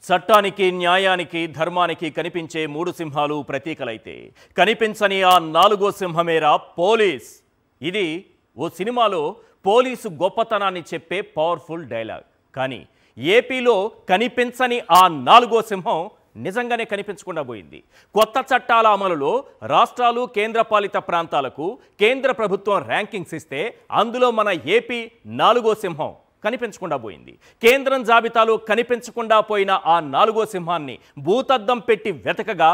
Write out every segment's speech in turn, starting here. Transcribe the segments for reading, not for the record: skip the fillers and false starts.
చట్టానికి న్యాయానికి ధర్మానికి కనిపించే మూడు సింహాలు ప్రతీకలైతే కనిపించని ఆ నాలుగో సింహమేరా పోలీస్. ఇది ఓ సినిమాలో పోలీసు గొప్పతనాన్ని చెప్పే పవర్ఫుల్ డైలాగ్. కానీ ఏపీలో కనిపించని ఆ నాలుగో సింహం నిజంగానే కనిపించకుండా పోయింది. కొత్త చట్టాల అమలులో రాష్ట్రాలు కేంద్రపాలిత ప్రాంతాలకు కేంద్ర ప్రభుత్వం ర్యాంకింగ్స్ ఇస్తే అందులో మన ఏపీ నాలుగో సింహం కనిపించకుండా పోయింది. కేంద్రం జాబితాలో కనిపించకుండా పోయిన ఆ నాలుగో సింహాన్ని భూతద్దం పెట్టి వెతకగా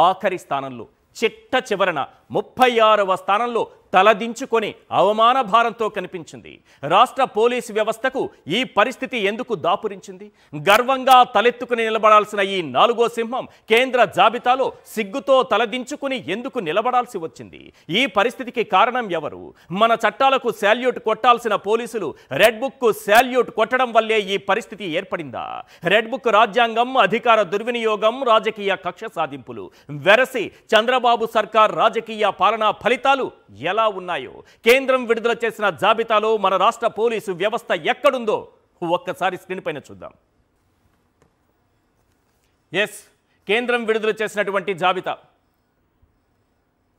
ఆఖరి స్థానంలో చిట్ట చివరన 36వ స్థానంలో తలదించుకొని అవమాన భారంతో కనిపించింది. రాష్ట్ర పోలీసు వ్యవస్థకు ఈ పరిస్థితి ఎందుకు దాపురించింది? గర్వంగా తలెత్తుకుని నిలబడాల్సిన ఈ నాలుగో సింహం కేంద్ర జాబితాలో సిగ్గుతో తలదించుకుని ఎందుకు నిలబడాల్సి వచ్చింది? ఈ పరిస్థితికి కారణం ఎవరు? మన చట్టాలకు శాల్యూట్ కొట్టాల్సిన పోలీసులు రెడ్ బుక్ శాల్యూట్ కొట్టడం వల్లే ఈ పరిస్థితి ఏర్పడిందా? రెడ్ బుక్ రాజ్యాంగం, అధికార దుర్వినియోగం, రాజకీయ కక్ష సాధింపులు వెరసి చంద్రబాబు సర్కార్ రాజకీయ పాలనా ఫలితాలు ఎలా ఉన్నాయో, కేంద్రం విడుదల చేసిన జాబితాలో మన రాష్ట్ర పోలీసు వ్యవస్థ ఎక్కడుందో ఒక్కసారి స్క్రీన్ పైన చూద్దాం. కేంద్రం విడుదల చేసినటువంటి జాబితా,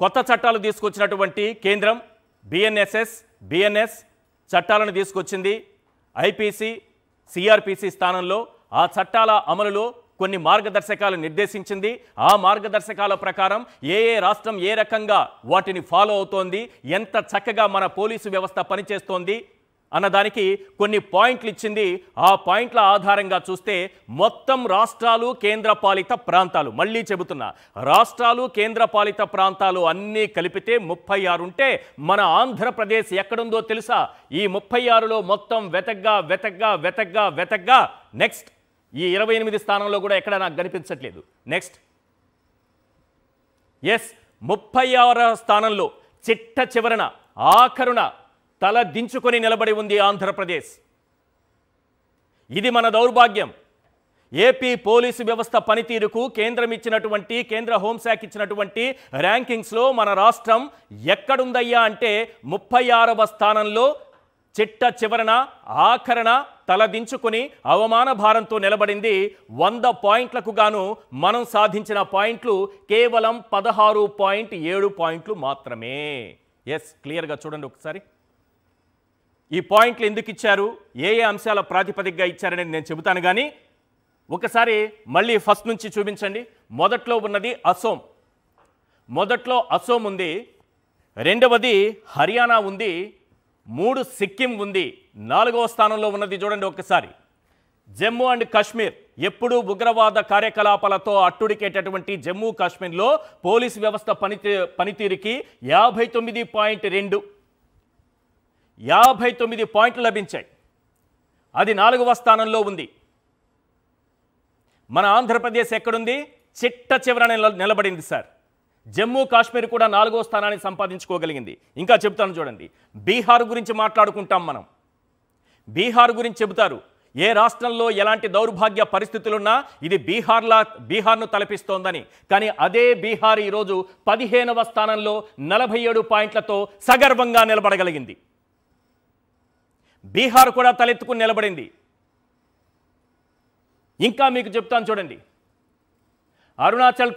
కొత్త చట్టాలు తీసుకొచ్చినటువంటి కేంద్రం బిఎన్ఎస్ చట్టాలను తీసుకొచ్చింది. ఐపీసీ, సిఆర్పిసి స్థానంలో ఆ చట్టాల అమలులో కొన్ని మార్గదర్శకాలు నిర్దేశించింది. ఆ మార్గదర్శకాల ప్రకారం ఏ రాష్ట్రం ఏ రకంగా వాటిని ఫాలో అవుతోంది, ఎంత చక్కగా మన పోలీసు వ్యవస్థ పనిచేస్తోంది అన్నదానికి కొన్ని పాయింట్లు ఇచ్చింది. ఆ పాయింట్ల ఆధారంగా చూస్తే మొత్తం రాష్ట్రాలు కేంద్రపాలిత ప్రాంతాలు, మళ్ళీ చెబుతున్నా, రాష్ట్రాలు కేంద్రపాలిత ప్రాంతాలు అన్నీ కలిపితే 36 ఉంటే మన ఆంధ్రప్రదేశ్ ఎక్కడుందో తెలుసా? ఈ 36లో మొత్తం వెతగ్గా నెక్స్ట్ ఈ 28 స్థానంలో కూడా ఎక్కడ నాకు కనిపించట్లేదు. నెక్స్ట్ 36వ స్థానంలో చిట్ట చివరన ఆఖరున తల దించుకొని నిలబడి ఉంది ఆంధ్రప్రదేశ్. ఇది మన దౌర్భాగ్యం. ఏపీ పోలీసు వ్యవస్థ పనితీరుకు కేంద్రం ఇచ్చినటువంటి, కేంద్ర హోంశాఖ ఇచ్చినటువంటి ర్యాంకింగ్స్లో మన రాష్ట్రం ఎక్కడుందయ్యా అంటే 36వ స్థానంలో చిట్ట చివరన ఆఖరణ తలదించుకుని అవమాన భారంతో నిలబడింది. 100 పాయింట్లకు గాను మనం సాధించిన పాయింట్లు కేవలం 16.7 పాయింట్లు మాత్రమే. క్లియర్గా చూడండి ఒకసారి. ఈ పాయింట్లు ఎందుకు ఇచ్చారు, ఏ అంశాల ప్రాతిపదికగా ఇచ్చారనేది నేను చెబుతాను. కానీ ఒకసారి మళ్ళీ ఫస్ట్ నుంచి చూపించండి. మొదట్లో ఉన్నది అసోం. మొదట్లో అసోం ఉంది, రెండవది హర్యానా ఉంది, 3 సిక్కిం ఉంది, 4వ స్థానంలో ఉన్నది చూడండి ఒక్కసారి జమ్మూ అండ్ కాశ్మీర్. ఎప్పుడూ ఉగ్రవాద కార్యకలాపాలతో అట్టుడికేటటువంటి జమ్మూ కాశ్మీర్లో పోలీసు వ్యవస్థ పనితీరుకి 59 పాయింట్లు లభించాయి. అది 4వ స్థానంలో ఉంది. మన ఆంధ్రప్రదేశ్ ఎక్కడుంది? చిట్ట చివరన నిలబడింది సార్. జమ్మూ కాశ్మీర్ కూడా 4వ స్థానాన్ని సంపాదించుకోగలిగింది. ఇంకా చెప్తాను చూడండి. బీహార్ గురించి మాట్లాడుకుంటాం మనం. బీహార్ గురించి చెబుతారు. ఏ రాష్ట్రంలో ఎలాంటి దౌర్భాగ్య పరిస్థితులున్నా ఇది బీహార్ను తలపిస్తోందని. కానీ అదే బీహార్ ఈరోజు 15వ స్థానంలో 47 పాయింట్లతో సగర్వంగా నిలబడగలిగింది. బీహార్ కూడా తలెత్తుకుని నిలబడింది. ఇంకా మీకు చెప్తాను చూడండి. అరుణాచల్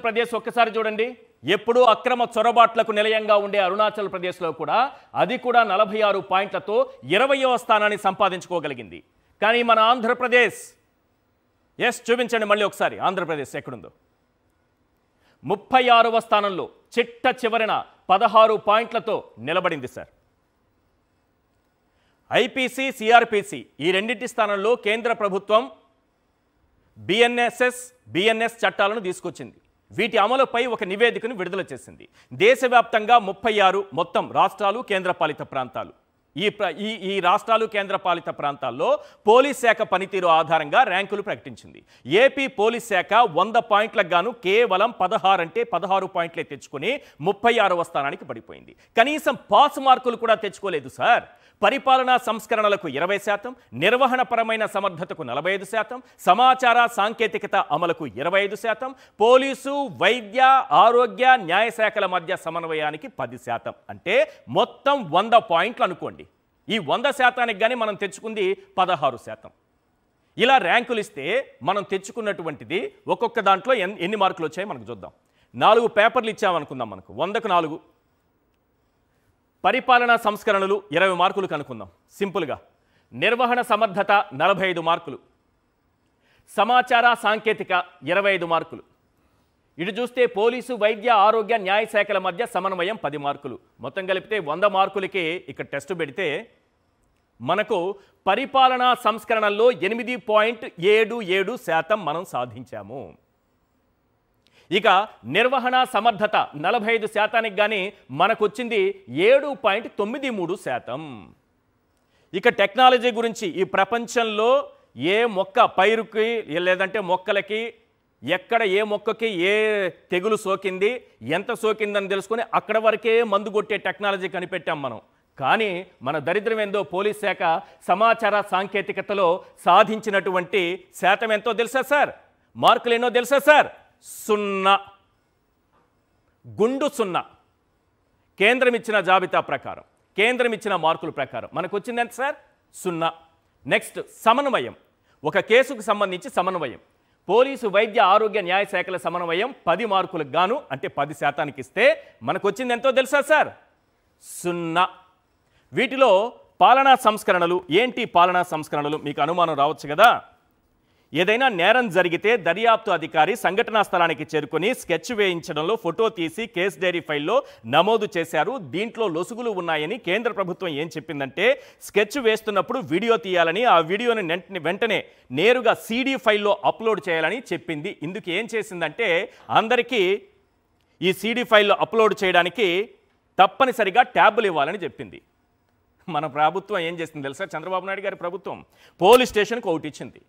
ప్రదేశ్ ఒక్కసారి చూడండి. ఎప్పుడూ అక్రమ చొరబాట్లకు నిలయంగా ఉండే అరుణాచల్ ప్రదేశ్లో కూడా అది కూడా 46 పాయింట్లతో 20వ స్థానాన్ని సంపాదించుకోగలిగింది. కానీ మన ఆంధ్రప్రదేశ్, చూపించండి మళ్ళీ ఒకసారి ఆంధ్రప్రదేశ్ ఎక్కడుందో. 36వ స్థానంలో చిట్ట చివరన 16 పాయింట్లతో నిలబడింది సార్. ఐపీసీ, సిఆర్పిసి ఈ రెండింటి స్థానంలో కేంద్ర ప్రభుత్వం బిఎన్ఎస్ చట్టాలను తీసుకొచ్చింది. వీటి అమలుపై ఒక నివేదికను విడుదల చేసింది. దేశవ్యాప్తంగా 36 మొత్తం రాష్ట్రాలు కేంద్రపాలిత ప్రాంతాలు, ఈ రాష్ట్రాలు కేంద్రపాలిత ప్రాంతాల్లో పోలీస్ శాఖ పనితీరు ఆధారంగా ర్యాంకులు ప్రకటించింది. ఏపీ పోలీస్ శాఖ 100 పాయింట్లకు గాను కేవలం 16 పాయింట్లే తెచ్చుకుని 36వ స్థానానికి పడిపోయింది. కనీసం పాస్ మార్కులు కూడా తెచ్చుకోలేదు సార్. పరిపాలనా సంస్కరణలకు 20%, నిర్వహణపరమైన సమర్థతకు 45%, సమాచార సాంకేతికత అమలుకు 25%, పోలీసు, వైద్య, ఆరోగ్య, న్యాయ శాఖల మధ్య సమన్వయానికి 10%. అంటే మొత్తం 100 పాయింట్లు అనుకోండి. ఈ 100%కి గాని మనం తెచ్చుకుంది 16%. ఇలా ర్యాంకులు ఇస్తే మనం తెచ్చుకున్నటువంటిది ఒక్కొక్క దాంట్లో ఎన్ని మార్కులు వచ్చాయో మనకు చూద్దాం. 4 పేపర్లు ఇచ్చామనుకుందాం, మనకు 100కు 4. పరిపాలనా సంస్కరణలు 20 మార్కులు కనుక్కుందాం సింపుల్గా. నిర్వహణ సమర్థత 45 మార్కులు. సమాచార సాంకేతిక 25 మార్కులు. ఇటు చూస్తే పోలీసు, వైద్య, ఆరోగ్య, న్యాయ శాఖల మధ్య సమన్వయం 10 మార్కులు. మొత్తం కలిపితే 100 మార్కులకి ఇక్కడ టెస్ట్ పెడితే మనకు పరిపాలనా సంస్కరణల్లో 8.77% మనం సాధించాము. ఇక నిర్వహణ సమర్థత 45%కి కానీ మనకు వచ్చింది 7.93%. ఇక టెక్నాలజీ గురించి ఈ ప్రపంచంలో ఏ మొక్క పైరుకి లేదంటే మొక్కలకి ఎక్కడ ఏ మొక్కకి ఏ తెగులు సోకింది, ఎంత సోకిందని తెలుసుకొని అక్కడ వరకే మందు కొట్టే టెక్నాలజీ కనిపెట్టాం మనం. కానీ మన దరిద్రం ఏందో పోలీస్ శాఖ సమాచార సాంకేతికతలో సాధించినటువంటి శాతం ఎంతో తెలుసా సార్? మార్కులు ఎన్నో తెలుసా సార్? 0. గుండు 0. కేంద్రం ఇచ్చిన జాబితా ప్రకారం, కేంద్రం ఇచ్చిన మార్కుల ప్రకారం మనకు వచ్చింది ఎంత సార్? 0. నెక్స్ట్ సమన్వయం. ఒక కేసుకు సంబంధించి సమన్వయం, పోలీసు, వైద్య, ఆరోగ్య, న్యాయ శాఖల సమన్వయం 10 మార్కులకు గాను అంటే 10% ఇస్తే మనకు వచ్చింది ఎంతో తెలుసా సార్? 0. వీటిలో పాలనా సంస్కరణలు ఏంటి? పాలనా సంస్కరణలు మీకు అనుమానం రావచ్చు కదా. ఏదైనా నేరం జరిగితే దర్యాప్తు అధికారి సంఘటనా స్థలానికి చేరుకొని స్కెచ్ వేయించడంలో ఫోటో తీసి కేస్ డైరీ ఫైల్లో నమోదు చేశారు. దీంట్లో లొసుగులు ఉన్నాయని కేంద్ర ప్రభుత్వం ఏం చెప్పిందంటే స్కెచ్ వేస్తున్నప్పుడు వీడియో తీయాలని, ఆ వీడియోని వెంటనే నేరుగా CD ఫైల్లో అప్లోడ్ చేయాలని చెప్పింది. ఇందుకు ఏం చేసిందంటే అందరికీ ఈ CD ఫైల్లో అప్లోడ్ చేయడానికి తప్పనిసరిగా ట్యాబులు ఇవ్వాలని చెప్పింది. మన ప్రభుత్వం ఏం చేసింది తెలుసా? చంద్రబాబు నాయుడు గారి ప్రభుత్వం పోలీస్ స్టేషన్కి ఒకటి ఇచ్చింది.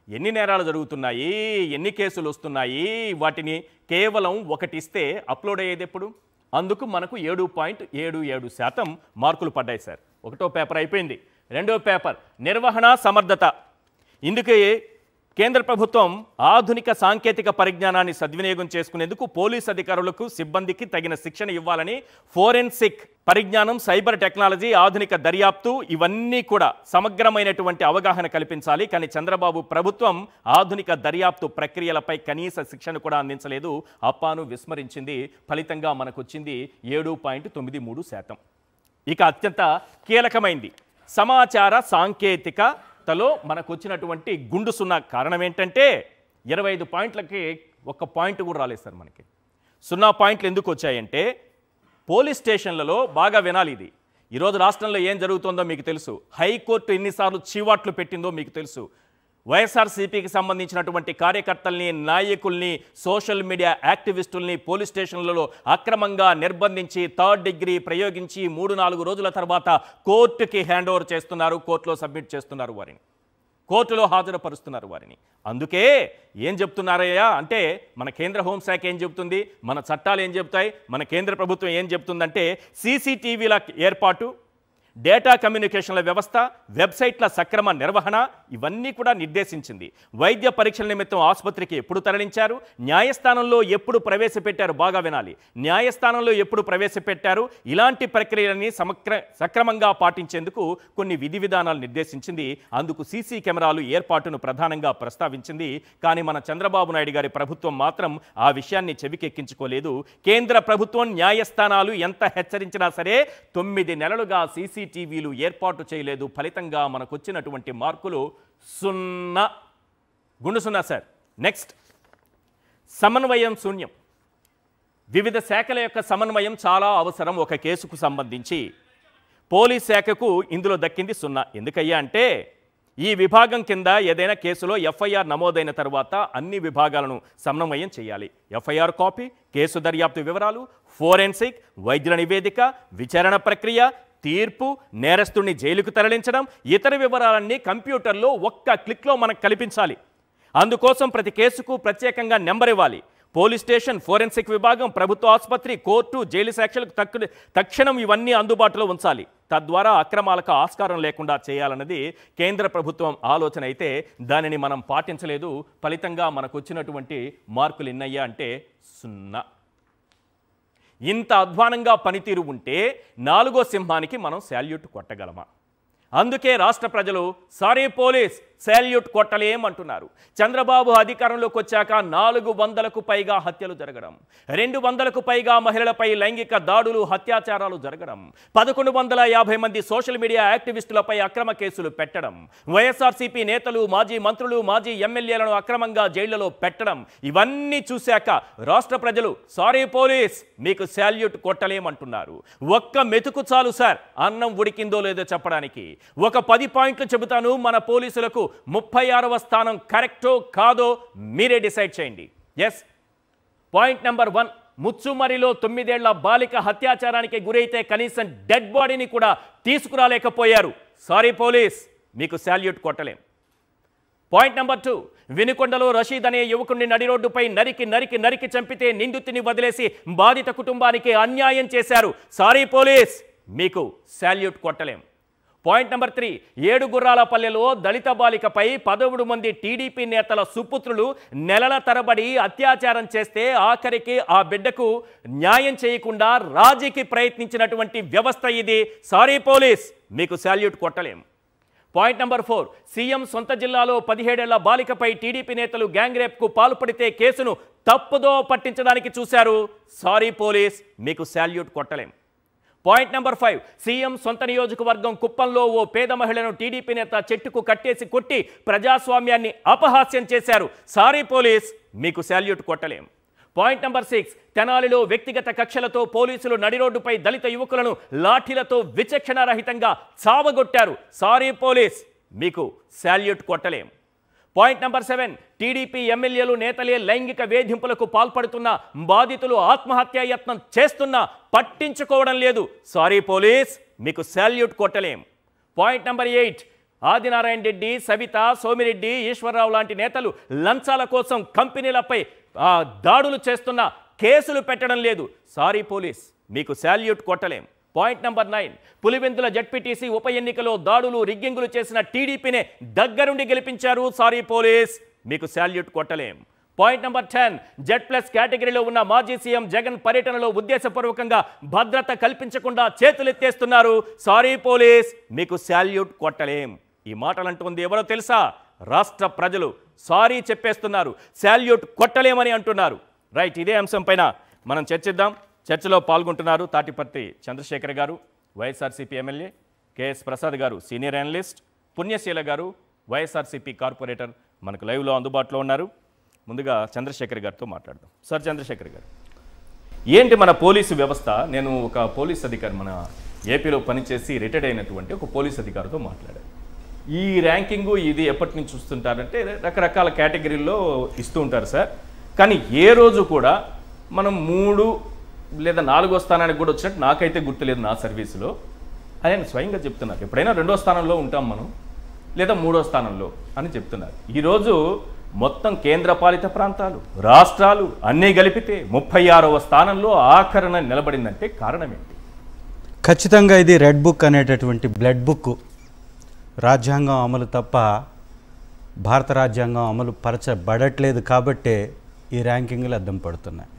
ఎన్ని నేరాలు జరుగుతున్నాయి, ఎన్ని కేసులు వస్తున్నాయి, వాటిని కేవలం ఒకటి ఇస్తే అప్లోడ్ అయ్యేది ఎప్పుడు? అందుకు మనకు 7.77% మార్కులు పడ్డాయి సార్. 1వ పేపర్ అయిపోయింది. 2వ పేపర్ నిర్వహణ సమర్థత. ఇందుకే కేంద్ర ప్రభుత్వం ఆధునిక సాంకేతిక పరిజ్ఞానాన్ని సద్వినియోగం చేసుకునేందుకు పోలీస్ అధికారులకు, సిబ్బందికి తగిన శిక్షణ ఇవ్వాలని ఫోరెన్సిక్ పరిజ్ఞానం, సైబర్ టెక్నాలజీ, ఆధునిక దర్యాప్తు ఇవన్నీ కూడా సమగ్రమైనటువంటి అవగాహన కల్పించాలి. కానీ చంద్రబాబు ప్రభుత్వం ఆధునిక దర్యాప్తు ప్రక్రియలపై కనీస శిక్షణ కూడా అందించలేదు. అప్పాను విస్మరించింది. ఫలితంగా మనకు వచ్చింది 7.93%. ఇక అత్యంత కీలకమైంది సమాచార సాంకేతికతలో మనకు వచ్చినటువంటి గుండు 0. కారణం ఏంటంటే 25 పాయింట్లకి 1 పాయింట్ కూడా రాలేదు సార్ మనకి. 0 పాయింట్లు ఎందుకు వచ్చాయంటే పోలీస్ స్టేషన్లలో బాగా వినాలి ఇది. ఈరోజు రాష్ట్రంలో ఏం జరుగుతుందో మీకు తెలుసు. హైకోర్టు ఎన్నిసార్లు చీవాట్లు పెట్టిందో మీకు తెలుసు. వైఎస్ఆర్సీపీకి సంబంధించినటువంటి కార్యకర్తల్ని, నాయకుల్ని, సోషల్ మీడియా యాక్టివిస్టుల్ని పోలీస్ స్టేషన్లలో అక్రమంగా నిర్బంధించి 3rd డిగ్రీ ప్రయోగించి 3-4 రోజుల తర్వాత కోర్టుకి హ్యాండ్ ఓవర్ చేస్తున్నారు, కోర్టులో సబ్మిట్ చేస్తున్నారు, వారిని కోర్టులో హాజరుపరుస్తున్నారు వారిని. అందుకే ఏం చెప్తున్నారయ్యా అంటే మన కేంద్ర హోంశాఖ ఏం చెబుతుంది, మన చట్టాలు ఏం చెప్తాయి, మన కేంద్ర ప్రభుత్వం ఏం చెప్తుందంటే CCTVల ఏర్పాటు, డేటా కమ్యూనికేషన్ల వ్యవస్థ, వెబ్సైట్ల సక్రమ నిర్వహణ ఇవన్నీ కూడా నిర్దేశించింది. వైద్య పరీక్షల నిమిత్తం ఆసుపత్రికి ఎప్పుడు తరలించారు, న్యాయస్థానంలో ఎప్పుడు ప్రవేశపెట్టారు, బాగా వినాలి, న్యాయస్థానంలో ఎప్పుడు ప్రవేశపెట్టారు, ఇలాంటి ప్రక్రియలని సక్రమంగా పాటించేందుకు కొన్ని విధి విధానాలు నిర్దేశించింది. అందుకు CC కెమెరాలు ఏర్పాటును ప్రధానంగా ప్రస్తావించింది. కానీ మన చంద్రబాబు నాయుడు గారి ప్రభుత్వం మాత్రం ఆ విషయాన్ని చెవికెక్కించుకోలేదు. కేంద్ర ప్రభుత్వం న్యాయస్థానాలు ఎంత హెచ్చరించినా సరే 9 నెలలుగా CCTVలు ఏర్పాటు చేయలేదు. ఫలితంగా మనకు వచ్చినటువంటి మార్కులు 0. గుండు 0 సార్. నెక్స్ట్ సమన్వయం శూన్యం. వివిధ శాఖల యొక్క సమన్వయం చాలా అవసరం ఒక కేసుకు సంబంధించి. పోలీస్ శాఖకు ఇందులో దక్కింది 0. ఎందుకయ్యా అంటే ఈ విభాగం కింద ఏదైనా కేసులో FIR నమోదైన తర్వాత అన్ని విభాగాలను సమన్వయం చేయాలి. FIR కాపీ, కేసు దర్యాప్తు వివరాలు, ఫోరెన్సిక్, వైద్యుల నివేదిక, విచారణ ప్రక్రియ, తీర్పు, నేరస్తుడిని జైలుకు తరలించడం, ఇతర వివరాలన్నీ కంప్యూటర్లో ఒక్క క్లిక్లో మనకు కల్పించాలి. అందుకోసం ప్రతి కేసుకు ప్రత్యేకంగా నెంబర్ ఇవ్వాలి. పోలీస్ స్టేషన్, ఫోరెన్సిక్ విభాగం, ప్రభుత్వ ఆసుపత్రి, కోర్టు, జైలు సాక్షులకు తక్షణం ఇవన్నీ అందుబాటులో ఉంచాలి. తద్వారా అక్రమాలకు ఆస్కారం లేకుండా చేయాలన్నది కేంద్ర ప్రభుత్వం ఆలోచన. అయితే దానిని మనం పాటించలేదు. ఫలితంగా మనకు వచ్చినటువంటి మార్కులు ఎన్నయ్యా అంటే 0. ఇంత అధ్వానంగా పనితీరు ఉంటే 4వ సింహానికి మనం శాల్యూట్ కొట్టగలమా? అందుకే రాష్ట్ర ప్రజలు సారీ పోలీస్ శాల్యూట్ కొట్టలేమంటున్నారు. చంద్రబాబు అధికారంలోకి వచ్చాక 400కు పైగా హత్యలు జరగడం, 200కు పైగా మహిళలపై లైంగిక దాడులు, అత్యాచారాలు జరగడం, 1150 మంది సోషల్ మీడియా యాక్టివిస్టులపై అక్రమ కేసులు పెట్టడం, వైఎస్ఆర్సీపీ నేతలు, మాజీ మంత్రులు, మాజీ ఎమ్మెల్యేలను అక్రమంగా జైళ్లలో పెట్టడం, ఇవన్నీ చూశాక రాష్ట్ర ప్రజలు సారీ పోలీస్ మీకు శాల్యూట్ కొట్టలేమంటున్నారు. ఒక్క మెతుకు చాలు సార్ అన్నం ఉడికిందో లేదో చెప్పడానికి. ఒక 10 పాయింట్లు చెబుతాను. మన పోలీసులకు 36వ స్థానం కరెక్టో కాదో మీరే డిసైడ్ చేయండి. ఎస్, పాయింట్ నెంబర్ 1, ముచ్చుమరిలో 9 ఏళ్ల బాలిక అత్యాచారానికి గురైతే కనీసం డెడ్ బాడీని కూడా తీసుకురాలేకపోయారు. సారీ పోలీస్ మీకు శాల్యూట్ కొట్టలేం. పాయింట్ నెంబర్ 2, వినుకొండలో రషీద్ అనే యువకుడిని నడి రోడ్డుపై నరికి చంపితే నిందితుని వదిలేసి బాధిత కుటుంబానికి అన్యాయం చేశారు. సారీ పోలీస్ మీకు శాల్యూట్ కొట్టలేం. పాయింట్ నెంబర్ 3, ఏడుగుర్రాలపల్లెలో దళిత బాలికపై 11 మంది టీడీపీ నేతల సుపుత్రులు నెలల తరబడి అత్యాచారం చేస్తే ఆఖరికి ఆ బిడ్డకు న్యాయం చేయకుండా రాజీకి ప్రయత్నించినటువంటి వ్యవస్థ ఇది. సారీ పోలీస్ మీకు శాల్యూట్ కొట్టలేం. పాయింట్ నెంబర్ 4, సీఎం సొంత జిల్లాలో 17 ఏళ్ల బాలికపై టీడీపీ నేతలు గ్యాంగ్ రేప్కు పాల్పడితే కేసును తప్పుదో పట్టించడానికి చూశారు. సారీ పోలీస్ మీకు శాల్యూట్ కొట్టలేం. పాయింట్ నెంబర్ 5, సీఎం సొంత నియోజకవర్గం కుప్పంలో ఓ పేద మహిళను టీడీపీ నేత చెట్టుకు కట్టేసి కొట్టి ప్రజాస్వామ్యాన్ని అపహాస్యం చేశారు. సారీ పోలీస్ మీకు శాల్యూట్ కొట్టలేం. పాయింట్ నెంబర్ 6, తెనాలిలో వ్యక్తిగత కక్షలతో పోలీసులు నడి రోడ్డుపై దళిత యువకులను లాఠీలతో విచక్షణారహితంగా చావగొట్టారు. సారీ పోలీస్ మీకు శాల్యూట్ కొట్టలేం. పాయింట్ నెంబర్ 7, టీడీపీ ఎమ్మెల్యేలు నేతలే లైంగిక వేధింపులకు పాల్పడుతున్న, బాధితులు ఆత్మహత్యా యత్నం చేస్తున్నా పట్టించుకోవడం లేదు. సారీ పోలీస్ మీకు శాల్యూట్ కొట్టలేం. పాయింట్ నెంబర్ 8, ఆదినారాయణ రెడ్డి, సవిత, సోమిరెడ్డి, ఈశ్వరరావు లాంటి నేతలు లంచాల కోసం కంపెనీలపై దాడులు చేస్తున్న కేసులు పెట్టడం లేదు. సారీ పోలీస్ మీకు శాల్యూట్ కొట్టలేం. పాయింట్ నెంబర్ 9, పులివెందుల జడ్పీటీసీ ఉప ఎన్నికలో దాడులు, రిగ్గింగులు చేసిన టీడీపీనే దగ్గరుండి గెలిపించారు. సారీ పోలీస్ మీకు శాల్యూట్ కొట్టలేం. పాయింట్ నెంబర్ 10, Z+ కేటగిరీలో ఉన్న మాజీ సీఎం జగన్ పర్యటనలో ఉద్దేశపూర్వకంగా భద్రత కల్పించకుండా చేతులెత్తేస్తున్నారు. సారీ పోలీస్ మీకు శాల్యూట్ కొట్టలేం. ఈ మాటలు అంటుంది ఎవరో తెలుసా? రాష్ట్ర ప్రజలు సారీ చెప్పేస్తున్నారు, శాల్యూట్ కొట్టలేమని అంటున్నారు. రైట్, ఇదే అంశం పైన మనం చర్చిద్దాం. చర్చలో పాల్గొంటున్నారు తాటిపర్తి చంద్రశేఖర్ గారు, వైఎస్ఆర్సీపీ ఎమ్మెల్యే, కేఎస్ ప్రసాద్ గారు సీనియర్ అనలిస్ట్, పుణ్యశీల గారు వైఎస్ఆర్సీపీ కార్పొరేటర్ మనకు లైవ్లో అందుబాటులో ఉన్నారు. ముందుగా చంద్రశేఖర్ గారితో మాట్లాడదాం. సార్ చంద్రశేఖర్ గారు, ఏంటి మన పోలీసు వ్యవస్థ? నేను ఒక పోలీస్ అధికారి, మన ఏపీలో పనిచేసి రిటైర్డ్ అయినటువంటి ఒక పోలీస్ అధికారితో మాట్లాడాను. ఈ ర్యాంకింగు ఇది ఎప్పటి నుంచి చూస్తుంటారంటే రకరకాల కేటగిరీల్లో ఇస్తూ ఉంటారు సార్. కానీ ఏ రోజు కూడా మనం 3 లేదా 4వ స్థానానికి కూడా వచ్చినట్టు నాకైతే గుర్తులేదు నా సర్వీసులో. ఆయన స్వయంగా చెప్తున్నారు ఎప్పుడైనా 2వ స్థానంలో ఉంటాం మనం, లేదా 3వ స్థానంలో అని చెప్తున్నారు. ఈరోజు మొత్తం కేంద్రపాలిత ప్రాంతాలు, రాష్ట్రాలు అన్నీ కలిపితే 36వ స్థానంలో ఆఖరణ నిలబడిందంటే కారణం ఏంటి? ఖచ్చితంగా ఇది రెడ్ బుక్ అనేటటువంటి బ్లడ్ బుక్. రాజ్యాంగం అమలు తప్ప భారత రాజ్యాంగం అమలు పరచబడట్లేదు కాబట్టే ఈ ర్యాంకింగ్లు అద్దం పడుతున్నాయి.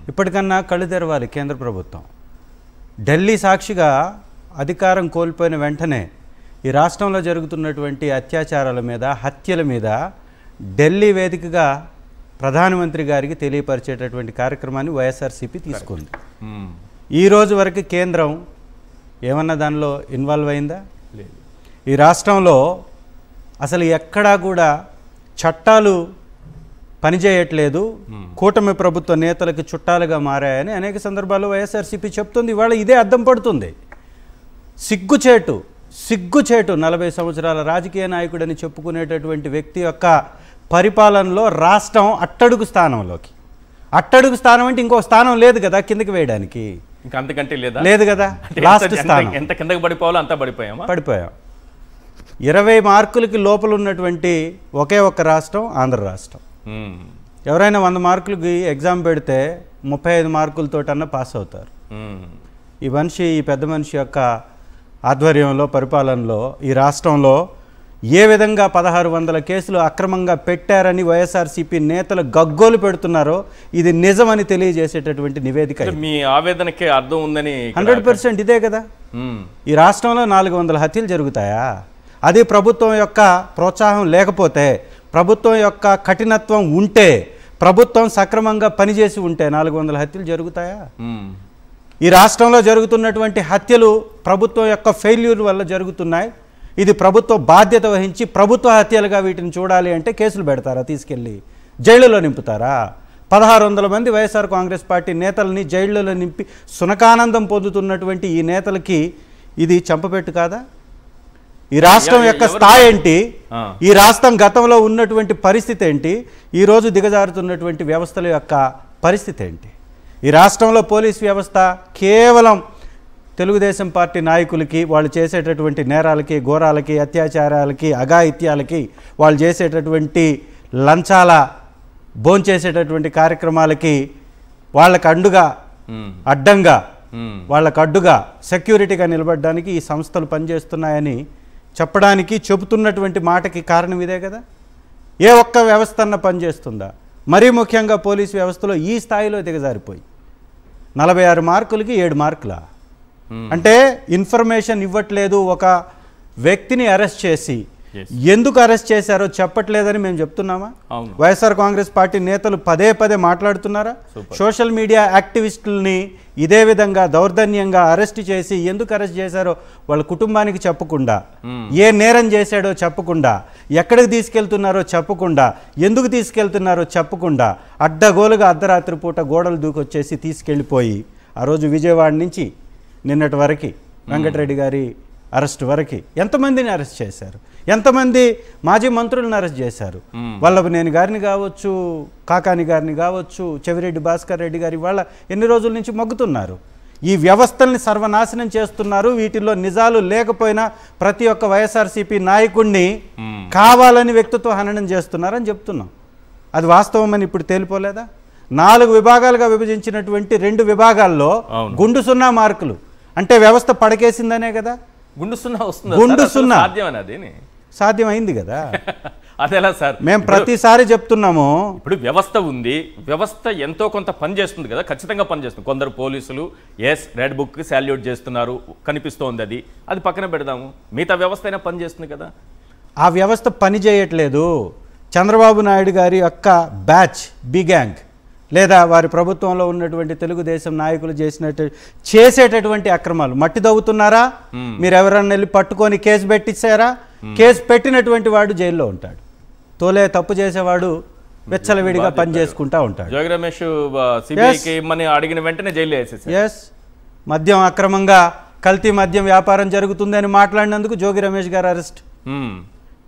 ఇప్పటికన్నా కళ్ళు తెరవాలి కేంద్ర ప్రభుత్వం. ఢిల్లీ సాక్షిగా అధికారం కోల్పోయిన వెంటనే ఈ రాష్ట్రంలో జరుగుతున్నటువంటి అత్యాచారాల మీద, హత్యల మీద ఢిల్లీ వేదికగా ప్రధానమంత్రి గారికి తెలియపరిచేటటువంటి కార్యక్రమాన్ని వైఎస్ఆర్సీపీ తీసుకుంది. ఈ రోజు వరకు కేంద్రం ఏమన్నా దానిలో ఇన్వాల్వ్ అయిందా? లేదు. ఈ రాష్ట్రంలో అసలు ఎక్కడా కూడా చట్టాలు పనిచేయట్లేదు, కూటమి ప్రభుత్వ నేతలకు చుట్టాలుగా మారాయని అనేక సందర్భాల్లో వైఎస్ఆర్సీపీ చెప్తుంది. ఇవాళ ఇదే అద్దం పడుతుంది. సిగ్గుచేటు 40 సంవత్సరాల రాజకీయ నాయకుడని చెప్పుకునేటటువంటి వ్యక్తి యొక్క పరిపాలనలో రాష్ట్రం అట్టడుగు స్థానంలోకి, అట్టడుగు స్థానం అంటే ఇంకో స్థానం లేదు కదా కిందకి వేయడానికి, ఇంకా అంతకంటే లేదు కదా. లాస్ట్ స్థానం, ఎంత కిందకి పడిపోవాలో అంతా పడిపోయాం. 20 మార్కులకి లోపల ఉన్నటువంటి ఒకే ఒక్క రాష్ట్రం ఆంధ్ర రాష్ట్రం. ఎవరైనా 100 మార్కులకి ఎగ్జామ్ పెడితే 35 మార్కులతోటన్నా పాస్ అవుతారు. ఈ పెద్ద మనిషి యొక్క ఆధ్వర్యంలో, పరిపాలనలో ఈ రాష్ట్రంలో ఏ విధంగా 1600 కేసులు అక్రమంగా పెట్టారని వైఎస్ఆర్సీపీ నేతలు గగ్గోలు పెడుతున్నారో ఇది నిజమని తెలియజేసేటటువంటి నివేదిక. మీ ఆవేదనకే అర్థం ఉందని 100% ఇదే కదా. ఈ రాష్ట్రంలో 400 హత్యలు జరుగుతాయా? అది ప్రభుత్వం యొక్క ప్రోత్సాహం లేకపోతే, ప్రభుత్వం యొక్క కఠినత్వం ఉంటే, ప్రభుత్వం సక్రమంగా పనిచేసి ఉంటే 400 హత్యలు జరుగుతాయా? ఈ రాష్ట్రంలో జరుగుతున్నటువంటి హత్యలు ప్రభుత్వం యొక్క ఫెయిల్యూర్ వల్ల జరుగుతున్నాయి. ఇది ప్రభుత్వం బాధ్యత వహించి ప్రభుత్వ హత్యలుగా వీటిని చూడాలి అంటే కేసులు పెడతారా? తీసుకెళ్ళి జైళ్ళలో నింపుతారా? 1600 మంది వైఎస్ఆర్ కాంగ్రెస్ పార్టీ నేతల్ని జైళ్ళలో నింపి సునకానందం పొందుతున్నటువంటి ఈ నేతలకి ఇది చంపపెట్టు కాదా? ఈ రాష్ట్రం యొక్క స్థాయి ఏంటి? ఈ రాష్ట్రం గతంలో ఉన్నటువంటి పరిస్థితి ఏంటి? ఈరోజు దిగజారుతున్నటువంటి వ్యవస్థల యొక్క పరిస్థితి ఏంటి? ఈ రాష్ట్రంలో పోలీస్ వ్యవస్థ కేవలం తెలుగుదేశం పార్టీ నాయకులకి, వాళ్ళు చేసేటటువంటి నేరాలకి, ఘోరాలకి, అత్యాచారాలకి, అఘాయిత్యాలకి, వాళ్ళు చేసేటటువంటి లంచాల భోంచేసేటటువంటి కార్యక్రమాలకి వాళ్ళకు అడ్డంగా వాళ్ళకు అడ్డుగా సెక్యూరిటీగా నిలబడడానికి ఈ సంస్థలు పనిచేస్తున్నాయని చెప్పడానికి చెబుతున్నటువంటి మాటకి కారణం ఇదే కదా. ఏ ఒక్క వ్యవస్థ అన్న పనిచేస్తుందా? మరీ ముఖ్యంగా పోలీసు వ్యవస్థలో ఈ స్థాయిలో దిగజారిపోయి 46 మార్కులకి 7 మార్కులా? అంటే ఇన్ఫర్మేషన్ ఇవ్వట్లేదు. ఒక వ్యక్తిని అరెస్ట్ చేసి ఎందుకు అరెస్ట్ చేశారో చెప్పట్లేదని మేము చెప్తున్నామా? వైఎస్ఆర్ కాంగ్రెస్ పార్టీ నేతలు పదే మాట్లాడుతున్నారా? సోషల్ మీడియా యాక్టివిస్టుల్ని ఇదే విధంగా దౌర్జన్యంగా అరెస్ట్ చేసి ఎందుకు అరెస్ట్ చేశారో వాళ్ళ కుటుంబానికి చెప్పకుండా, ఏ నేరం చేశాడో చెప్పకుండా, ఎక్కడికి తీసుకెళ్తున్నారో చెప్పకుండా, ఎందుకు తీసుకెళ్తున్నారో చెప్పకుండా, అడ్డగోలుగా అర్ధరాత్రి పూట గోడలు దూకొచ్చేసి తీసుకెళ్ళిపోయి ఆ రోజు విజయవాడ నుంచి నిన్నటి వరకు వెంకటరెడ్డి గారి అరెస్ట్ వరకు ఎంతమందిని అరెస్ట్ చేశారు? ఎంతమంది మాజీ మంత్రులను అరెస్ట్ చేశారు? వల్లభనేని గారిని కావచ్చు, కాకాని గారిని కావచ్చు, చెవిరెడ్డి భాస్కర్ రెడ్డి గారి వాళ్ళ ఎన్ని రోజుల నుంచి మొగ్గుతున్నారు. ఈ వ్యవస్థల్ని సర్వనాశనం చేస్తున్నారు. వీటిల్లో నిజాలు లేకపోయినా ప్రతి ఒక్క వైఎస్ఆర్సీపీ నాయకుడిని కావాలని వ్యక్తిత్వ హననం చేస్తున్నారని చెప్తున్నాం. అది వాస్తవం అని ఇప్పుడు తేలిపోలేదా? 4 విభాగాలుగా విభజించినటువంటి 2 విభాగాల్లో గుండు 0 మార్కులు అంటే వ్యవస్థ పడకేసిందనే కదా. గుండు 0 వస్తుంది. గుండు 0 సాధ్యమైంది కదా. అదేలా సార్ మేము ప్రతిసారి చెప్తున్నాము. ఇప్పుడు వ్యవస్థ ఉంది, వ్యవస్థ ఎంతో కొంత పనిచేస్తుంది కదా, ఖచ్చితంగా పనిచేస్తుంది. కొందరు పోలీసులు రెడ్ బుక్ సాల్యూట్ చేస్తున్నారు, కనిపిస్తోంది. అది పక్కన పెడదాము. మిగతా వ్యవస్థ అయినా పనిచేస్తుంది కదా. ఆ వ్యవస్థ పని చేయట్లేదు. చంద్రబాబు నాయుడు గారి యొక్క బ్యాచ్ బి గ్యాంగ్ లేదా వారి ప్రభుత్వంలో ఉన్నటువంటి తెలుగుదేశం నాయకులు చేసేటటువంటి అక్రమాలు మట్టి దవ్వుతున్నారా? మీరు ఎవరన్నా వెళ్ళి పట్టుకొని కేసు పెట్టించారా? కేసు పెట్టినటువంటి వాడు జైల్లో ఉంటాడు. తోలే తప్పు చేసేవాడు వెచ్చలవిడిగా పని చేసుకుంటా ఉంటాడు. జోగి రమేష్ సిబిఐకి అడిగిన వెంటనే జైల్లో వేసేసారు. మద్యం అక్రమంగా కల్తీ మద్యం వ్యాపారం జరుగుతుందని మాట్లాడినందుకు జోగి రమేష్ గారు అరెస్ట్.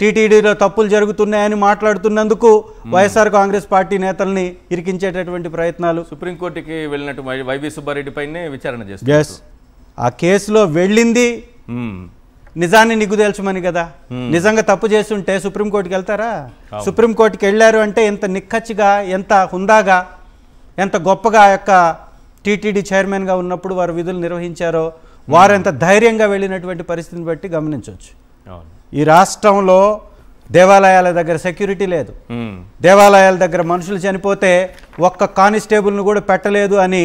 టీటీడీలో తప్పులు జరుగుతున్నాయని మాట్లాడుతున్నందుకు వైఎస్ఆర్ కాంగ్రెస్ పార్టీ నేతల్ని ఇరికించేటటువంటి ప్రయత్నాలు. సుప్రీంకోర్టుకి వెళ్ళినట్టు వైవి సుబ్బారెడ్డి పైనే విచారణ చేస్తారు. ఆ కేసులో వెళ్ళింది నిజాన్ని నిగ్గుదేల్చమని కదా. నిజంగా తప్పు చేస్తుంటే సుప్రీంకోర్టుకి వెళ్తారా? సుప్రీంకోర్టుకి వెళ్ళారు అంటే ఎంత నిక్కచ్చిగా, ఎంత హుందాగా, ఎంత గొప్పగా ఆ యొక్క టీటీడీ చైర్మన్గా ఉన్నప్పుడు వారు విధులు నిర్వహించారో, వారు ఎంత ధైర్యంగా వెళ్ళినటువంటి పరిస్థితిని బట్టి గమనించవచ్చు. ఈ రాష్ట్రంలో దేవాలయాల దగ్గర సెక్యూరిటీ లేదు. దేవాలయాల దగ్గర మనుషులు చనిపోతే ఒక్క కానిస్టేబుల్ను కూడా పెట్టలేదు అని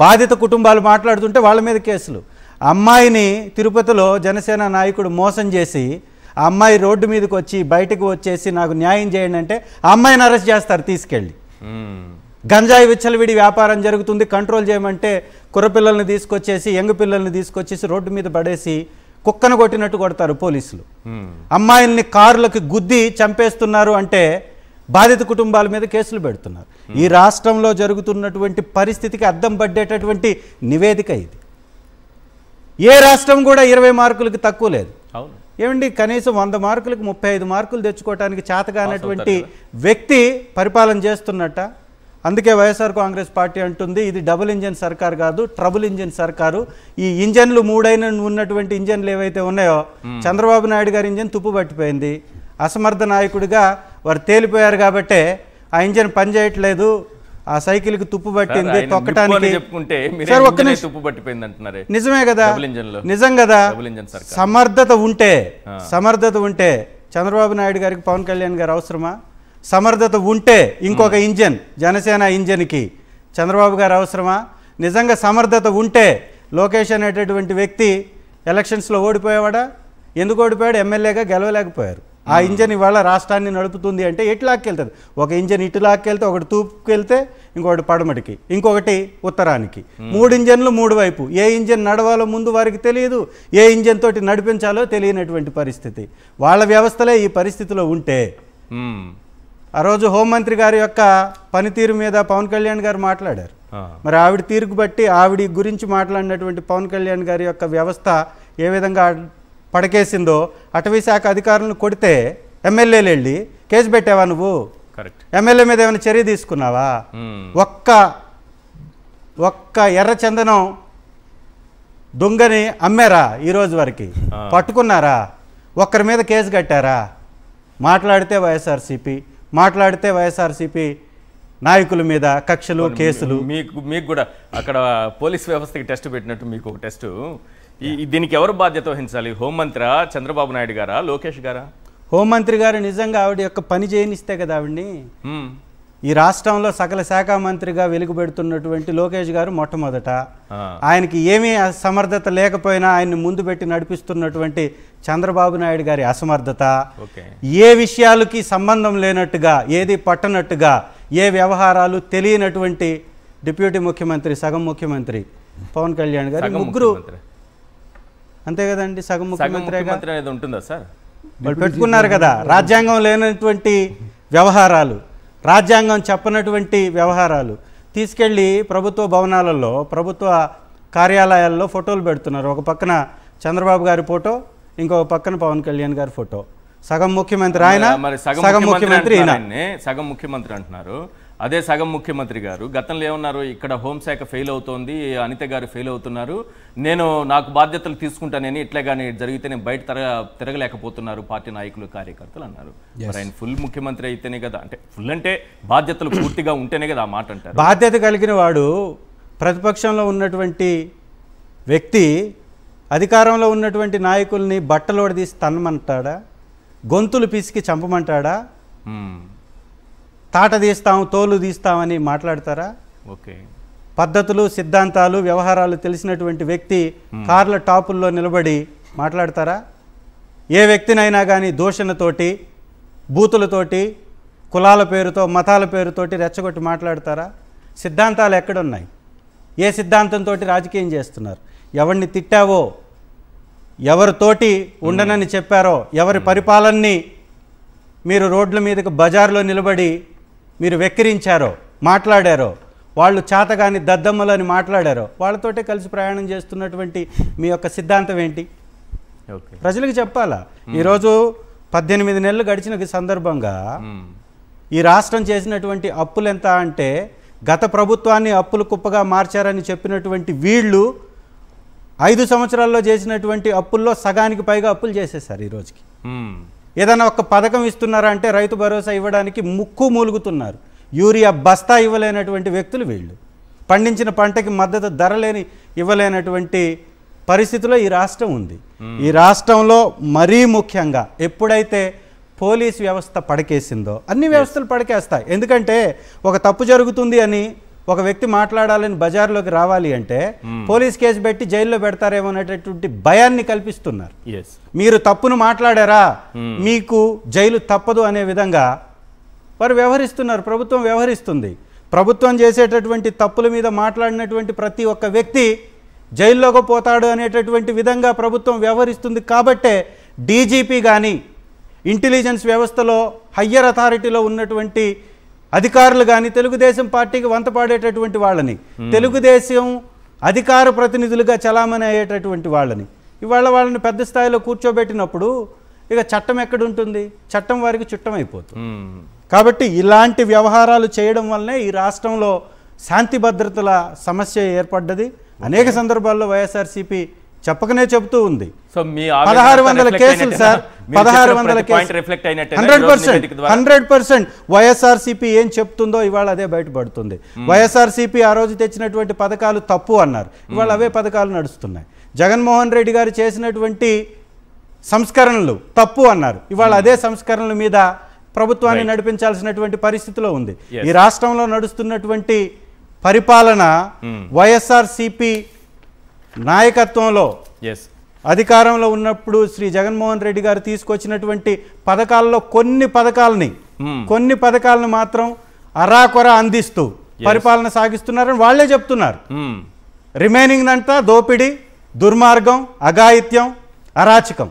బాధిత కుటుంబాలు మాట్లాడుతుంటే వాళ్ళ మీద కేసులు. అమ్మాయిని తిరుపతిలో జనసేన నాయకుడు మోసం చేసి ఆ అమ్మాయి రోడ్డు మీదకి వచ్చి బయటకు వచ్చేసి నాకు న్యాయం చేయండి అంటే ఆ అమ్మాయిని అరెస్ట్ చేస్తారు తీసుకెళ్ళి. గంజాయి విచ్చలవిడి వ్యాపారం జరుగుతుంది, కంట్రోల్ చేయమంటే కుర్రపిల్లల్ని తీసుకొచ్చేసి యంగ్ పిల్లల్ని తీసుకొచ్చేసి రోడ్డు మీద పడేసి కుక్కను కొట్టినట్టు కొడతారు పోలీసులు. అమ్మాయిల్ని కారులకు గుద్ది చంపేస్తున్నారు అంటే బాధిత కుటుంబాల మీద కేసులు పెడుతున్నారు. ఈ రాష్ట్రంలో జరుగుతున్నటువంటి పరిస్థితికి అద్దం పడ్డేటటువంటి నివేదిక ఇది. ఏ రాష్ట్రం కూడా 20 మార్కులకి తక్కువ లేదు. ఏమండి, కనీసం 100 మార్కులకు 35 మార్కులు తెచ్చుకోవడానికి చేతగానటువంటి వ్యక్తి పరిపాలన చేస్తున్నట్ట. అందుకే వైఎస్ఆర్ కాంగ్రెస్ పార్టీ అంటుంది ఇది డబుల్ ఇంజన్ సర్కార్ కాదు, ట్రబుల్ ఇంజన్ సర్కారు. ఈ ఇంజన్లు 3 ఉన్నటువంటి ఇంజన్లు ఏవైతే ఉన్నాయో, చంద్రబాబు నాయుడు గారి ఇంజన్ తుప్పు పట్టిపోయింది. అసమర్థ నాయకుడిగా వారు తేలిపోయారు కాబట్టే ఆ ఇంజన్ పనిచేయట్లేదు, ఆ సైకిల్కి తుప్పు పట్టింది తొక్కటానికి. నిజమే కదా, నిజం కదా. సమర్థత ఉంటే చంద్రబాబు నాయుడు గారికి పవన్ కళ్యాణ్ గారు అవసరమా? సమర్థత ఉంటే ఇంకొక ఇంజన్ జనసేన ఇంజన్కి చంద్రబాబు గారు అవసరమా? నిజంగా సమర్థత ఉంటే లోకేష్ అనేటటువంటి వ్యక్తి ఎలక్షన్స్లో ఓడిపోయేవాడా? ఎందుకు ఓడిపోయాడు? ఎమ్మెల్యేగా గెలవలేకపోయారు. ఆ ఇంజన్ ఇవాళ రాష్ట్రాన్ని నడుపుతుంది అంటే ఎటు లాక్కెళ్తుంది? ఒక ఇంజన్ ఇటు లాక్కెళ్తే, ఒకటి తూపుకెళ్తే, ఇంకొకటి పడమటికి, ఇంకొకటి ఉత్తరానికి. 3 ఇంజన్లు 3 వైపు. ఏ ఇంజన్ నడవాలో ముందు వారికి తెలియదు, ఏ ఇంజన్ తోటి నడిపించాలో తెలియనటువంటి పరిస్థితి. వాళ్ళ వ్యవస్థలే ఈ పరిస్థితిలో ఉంటే ఆ రోజు హోంమంత్రి గారి యొక్క పనితీరు మీద పవన్ కళ్యాణ్ గారు మాట్లాడారు. మరి ఆవిడ తీరుకు బట్టి ఆవిడ గురించి మాట్లాడినటువంటి పవన్ కళ్యాణ్ గారి యొక్క వ్యవస్థ ఏ విధంగా పడకేసిందో, అటవీ శాఖ అధికారులను కొడితే ఎమ్మెల్యేలు వెళ్ళి కేసు పెట్టావా నువ్వు? ఎమ్మెల్యే మీద ఏమైనా చర్య తీసుకున్నావా? ఒక్క ఎర్ర చందనం దొంగని అమ్మారా ఈరోజు వరకు? పట్టుకున్నారా? ఒక్కరి మీద కేసు కట్టారా? మాట్లాడితే వైఎస్ఆర్సీపీ నాయకుల మీద కక్షలు, కేసులు. మీకు కూడా అక్కడ పోలీస్ వ్యవస్థకి టెస్ట్ పెట్టినట్టు మీకు ఒక టెస్టు. దీనికి ఎవరు బాధ్యత వహించాలి? హోంమంత్రి చంద్రబాబు నాయుడు గారా, లోకేష్ గారా? హోంమంత్రి గారు నిజంగా ఆవిడ యొక్క పని చేయనిస్తే కదా ఆవిడ్ని. ఈ రాష్ట్రంలో సకల శాఖ మంత్రిగా వెలుగుపెడుతున్నటువంటి లోకేష్ గారు మొట్టమొదట, ఆయనకి ఏమీ సమర్థత లేకపోయినా ఆయన్ని ముందు పెట్టి నడిపిస్తున్నటువంటి చంద్రబాబు నాయుడు గారి అసమర్థత, ఏ విషయాలకి సంబంధం లేనట్టుగా, ఏది పట్టనట్టుగా, ఏ వ్యవహారాలు తెలియనటువంటి డిప్యూటీ ముఖ్యమంత్రి, సగం ముఖ్యమంత్రి పవన్ కళ్యాణ్ గారు, ముగ్గురు అంతే కదండి. సగం ముఖ్యమంత్రి అనేది ఉంటుందా సార్? వాళ్ళు పెట్టుకున్నారు కదా. రాజ్యాంగం లేనటువంటి వ్యవహారాలు, రాజ్యాంగం చెప్పనటువంటి వ్యవహారాలు తీసుకెళ్ళి ప్రభుత్వ భవనాలలో, ప్రభుత్వ కార్యాలయాల్లో ఫోటోలు పెడుతున్నారు. ఒక పక్కన చంద్రబాబు గారి ఫోటో, ఇంకొక పక్కన పవన్ కళ్యాణ్ గారి ఫోటో. సగం ముఖ్యమంత్రి ఆయన, సగం ముఖ్యమంత్రి ఈయన. సగం ముఖ్యమంత్రి అంటున్నారు. అదే సగం ముఖ్యమంత్రి గారు గతంలో ఏమన్నారు? ఇక్కడ హోంశాఖ ఫెయిల్ అవుతోంది, అనిత గారు ఫెయిల్ అవుతున్నారు, నాకు బాధ్యతలు తీసుకుంటానని, ఇట్లా కానీ జరిగితే నేను బయట తిరగలేకపోతున్నారు పార్టీ నాయకులు, కార్యకర్తలు అన్నారు. మరి ఆయన ఫుల్ ముఖ్యమంత్రి అయితేనే కదా, అంటే ఫుల్ అంటే బాధ్యతలు పూర్తిగా ఉంటేనే కదా ఆ మాట అంటారు. బాధ్యత కలిగిన వాడు ప్రతిపక్షంలో ఉన్నటువంటి వ్యక్తి అధికారంలో ఉన్నటువంటి నాయకుల్ని బట్టలోడి తీసి తన్నమంటాడా? గొంతులు పిసికి చంపమంటాడా? తాట తీస్తాం, తోలు తీస్తామని మాట్లాడతారా? ఓకే, పద్ధతులు, సిద్ధాంతాలు, వ్యవహారాలు తెలిసినటువంటి వ్యక్తి కార్ల టాపుల్లో నిలబడి మాట్లాడతారా? ఏ వ్యక్తినైనా కానీ దూషణతోటి, బూతులతోటి, కులాల పేరుతో, మతాల పేరుతోటి రెచ్చగొట్టి మాట్లాడతారా? సిద్ధాంతాలు ఎక్కడున్నాయి? ఏ సిద్ధాంతంతో రాజకీయం చేస్తున్నారు? ఎవరిని తిట్టావో, ఎవరితోటి ఉండనని చెప్పారో, ఎవరి పరిపాలనని మీరు రోడ్ల మీదకి బజార్లో నిలబడి మీరు వెక్కిరించారో, మాట్లాడారో, వాళ్ళు చేతగాని దద్దమ్మలని మాట్లాడారో, వాళ్ళతోటే కలిసి ప్రయాణం చేస్తున్నటువంటి మీ యొక్క సిద్ధాంతం ఏంటి? ప్రజలకు చెప్పాలా? ఈరోజు 18 నెలలు గడిచిన సందర్భంగా ఈ రాష్ట్రం చేసినటువంటి అప్పులు ఎంత అంటే, గత ప్రభుత్వాన్ని అప్పులు కుప్పగా మార్చారని చెప్పినటువంటి వీళ్ళు 5 సంవత్సరాల్లో చేసినటువంటి అప్పుల్లో సగానికి పైగా అప్పులు చేసేసారు. ఈ రోజుకి ఏదైనా ఒక పథకం ఇస్తున్నారా అంటే రైతు భరోసా ఇవ్వడానికి ముక్కు మూలుగుతున్నారు. యూరియా బస్తా ఇవ్వలేనటువంటి వ్యక్తులు వీళ్ళు. పండించిన పంటకి మద్దతు ధర ఇవ్వలేనటువంటి పరిస్థితిలో ఈ రాష్ట్రం ఉంది. ఈ రాష్ట్రంలో మరీ ముఖ్యంగా ఎప్పుడైతే పోలీస్ వ్యవస్థ పడకేసిందో, అన్ని వ్యవస్థలు పడకేస్తాయి. ఎందుకంటే ఒక తప్పు జరుగుతుంది అని ఒక వ్యక్తి మాట్లాడాలని బజార్లోకి రావాలి అంటే పోలీస్ కేసు పెట్టి జైల్లో పెడతారేమో అనేటటువంటి భయాన్ని కల్పిస్తున్నారు. మీరు తప్పును మాట్లాడారా, మీకు జైలు తప్పదు అనే విధంగా వారు వ్యవహరిస్తున్నారు. ప్రభుత్వం వ్యవహరిస్తుంది. ప్రభుత్వం చేసేటటువంటి తప్పుల మీద మాట్లాడినటువంటి ప్రతి ఒక్క వ్యక్తి జైల్లోకి పోతాడు అనేటటువంటి విధంగా ప్రభుత్వం వ్యవహరిస్తుంది. కాబట్టే డీజీపీ కానీ, ఇంటెలిజెన్స్ వ్యవస్థలో హయ్యర్ అథారిటీలో ఉన్నటువంటి అధికారులు కానీ తెలుగుదేశం పార్టీకి వంతపాడేటటువంటి వాళ్ళని, తెలుగుదేశం అధికార ప్రతినిధులుగా చలామణి అయ్యేటటువంటి వాళ్ళని ఇవాళ వాళ్ళని పెద్ద స్థాయిలో కూర్చోబెట్టినప్పుడు ఇక చట్టం ఎక్కడుంటుంది? చట్టం వారికి చుట్టం అయిపోతుంది. కాబట్టి ఇలాంటి వ్యవహారాలు చేయడం వల్లనే ఈ రాష్ట్రంలో శాంతి భద్రతల సమస్య ఏర్పడ్డది. అనేక సందర్భాల్లో వైఎస్ఆర్సీపీ చెప్పకనే చెబుతూ ఉంది. 1600 కేసులు సార్, 1600 కేసులు 100% వైఎస్ఆర్సీపీ ఏం చెప్తుందో ఇవాళ అదే బయటపడుతుంది. వైఎస్ఆర్సీపీ ఆ రోజు తెచ్చినటువంటి పథకాలు తప్పు అన్నారు, ఇవాళ అవే పథకాలు నడుస్తున్నాయి. జగన్మోహన్ రెడ్డి గారు చేసినటువంటి సంస్కరణలు తప్పు అన్నారు, ఇవాళ అదే సంస్కరణల మీద ప్రభుత్వాన్ని నడిపించాల్సినటువంటి పరిస్థితిలో ఉంది. ఈ రాష్ట్రంలో నడుస్తున్నటువంటి పరిపాలన వైఎస్ఆర్సీపీ నాయకత్వంలో అధికారంలో ఉన్నప్పుడు శ్రీ జగన్మోహన్ రెడ్డి గారు తీసుకొచ్చినటువంటి పథకాల్లో కొన్ని పథకాలను మాత్రం అరాకొర అందిస్తూ పరిపాలన సాగిస్తున్నారని వాళ్లే చెప్తున్నారు. రిమైనింగ్ అంతా దోపిడీ, దుర్మార్గం, అఘాయిత్యం, అరాచకం.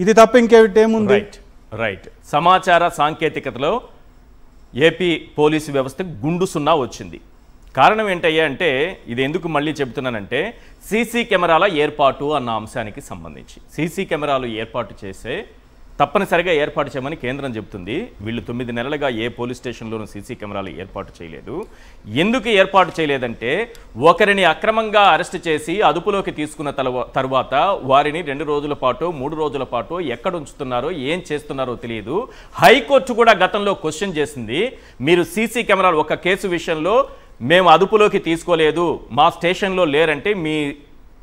ఇది తప్ప ఇంకేమిటేముంది? రైట్. సమాచార సాంకేతికతలో ఏపీ పోలీసు వ్యవస్థకు గుండు సున్నా వచ్చింది. కారణం ఏంటయ్యా అంటే, ఇది ఎందుకు మళ్ళీ చెబుతున్నానంటే, సీసీ కెమెరాల ఏర్పాటు అన్న అంశానికి సంబంధించి సీసీ కెమెరాలు ఏర్పాటు చేసే తప్పనిసరిగా ఏర్పాటు చేయమని కేంద్రం చెబుతుంది. వీళ్ళు 9 నెలలుగా ఏ పోలీస్ స్టేషన్లోనూ సీసీ కెమెరాలు ఏర్పాటు చేయలేదు. ఎందుకు ఏర్పాటు చేయలేదంటే, ఒకరిని అక్రమంగా అరెస్ట్ చేసి అదుపులోకి తీసుకున్న తర్వాత వారిని 2 రోజుల పాటు 3 రోజుల పాటు ఎక్కడ ఉంచుతున్నారో ఏం చేస్తున్నారో తెలియదు. హైకోర్టు కూడా గతంలో క్వశ్చన్ చేసింది. మీరు సీసీ కెమెరాలు ఒక కేసు విషయంలో మేము అదుపులోకి తీసుకోలేదు, మా స్టేషన్లో లేరంటే మీ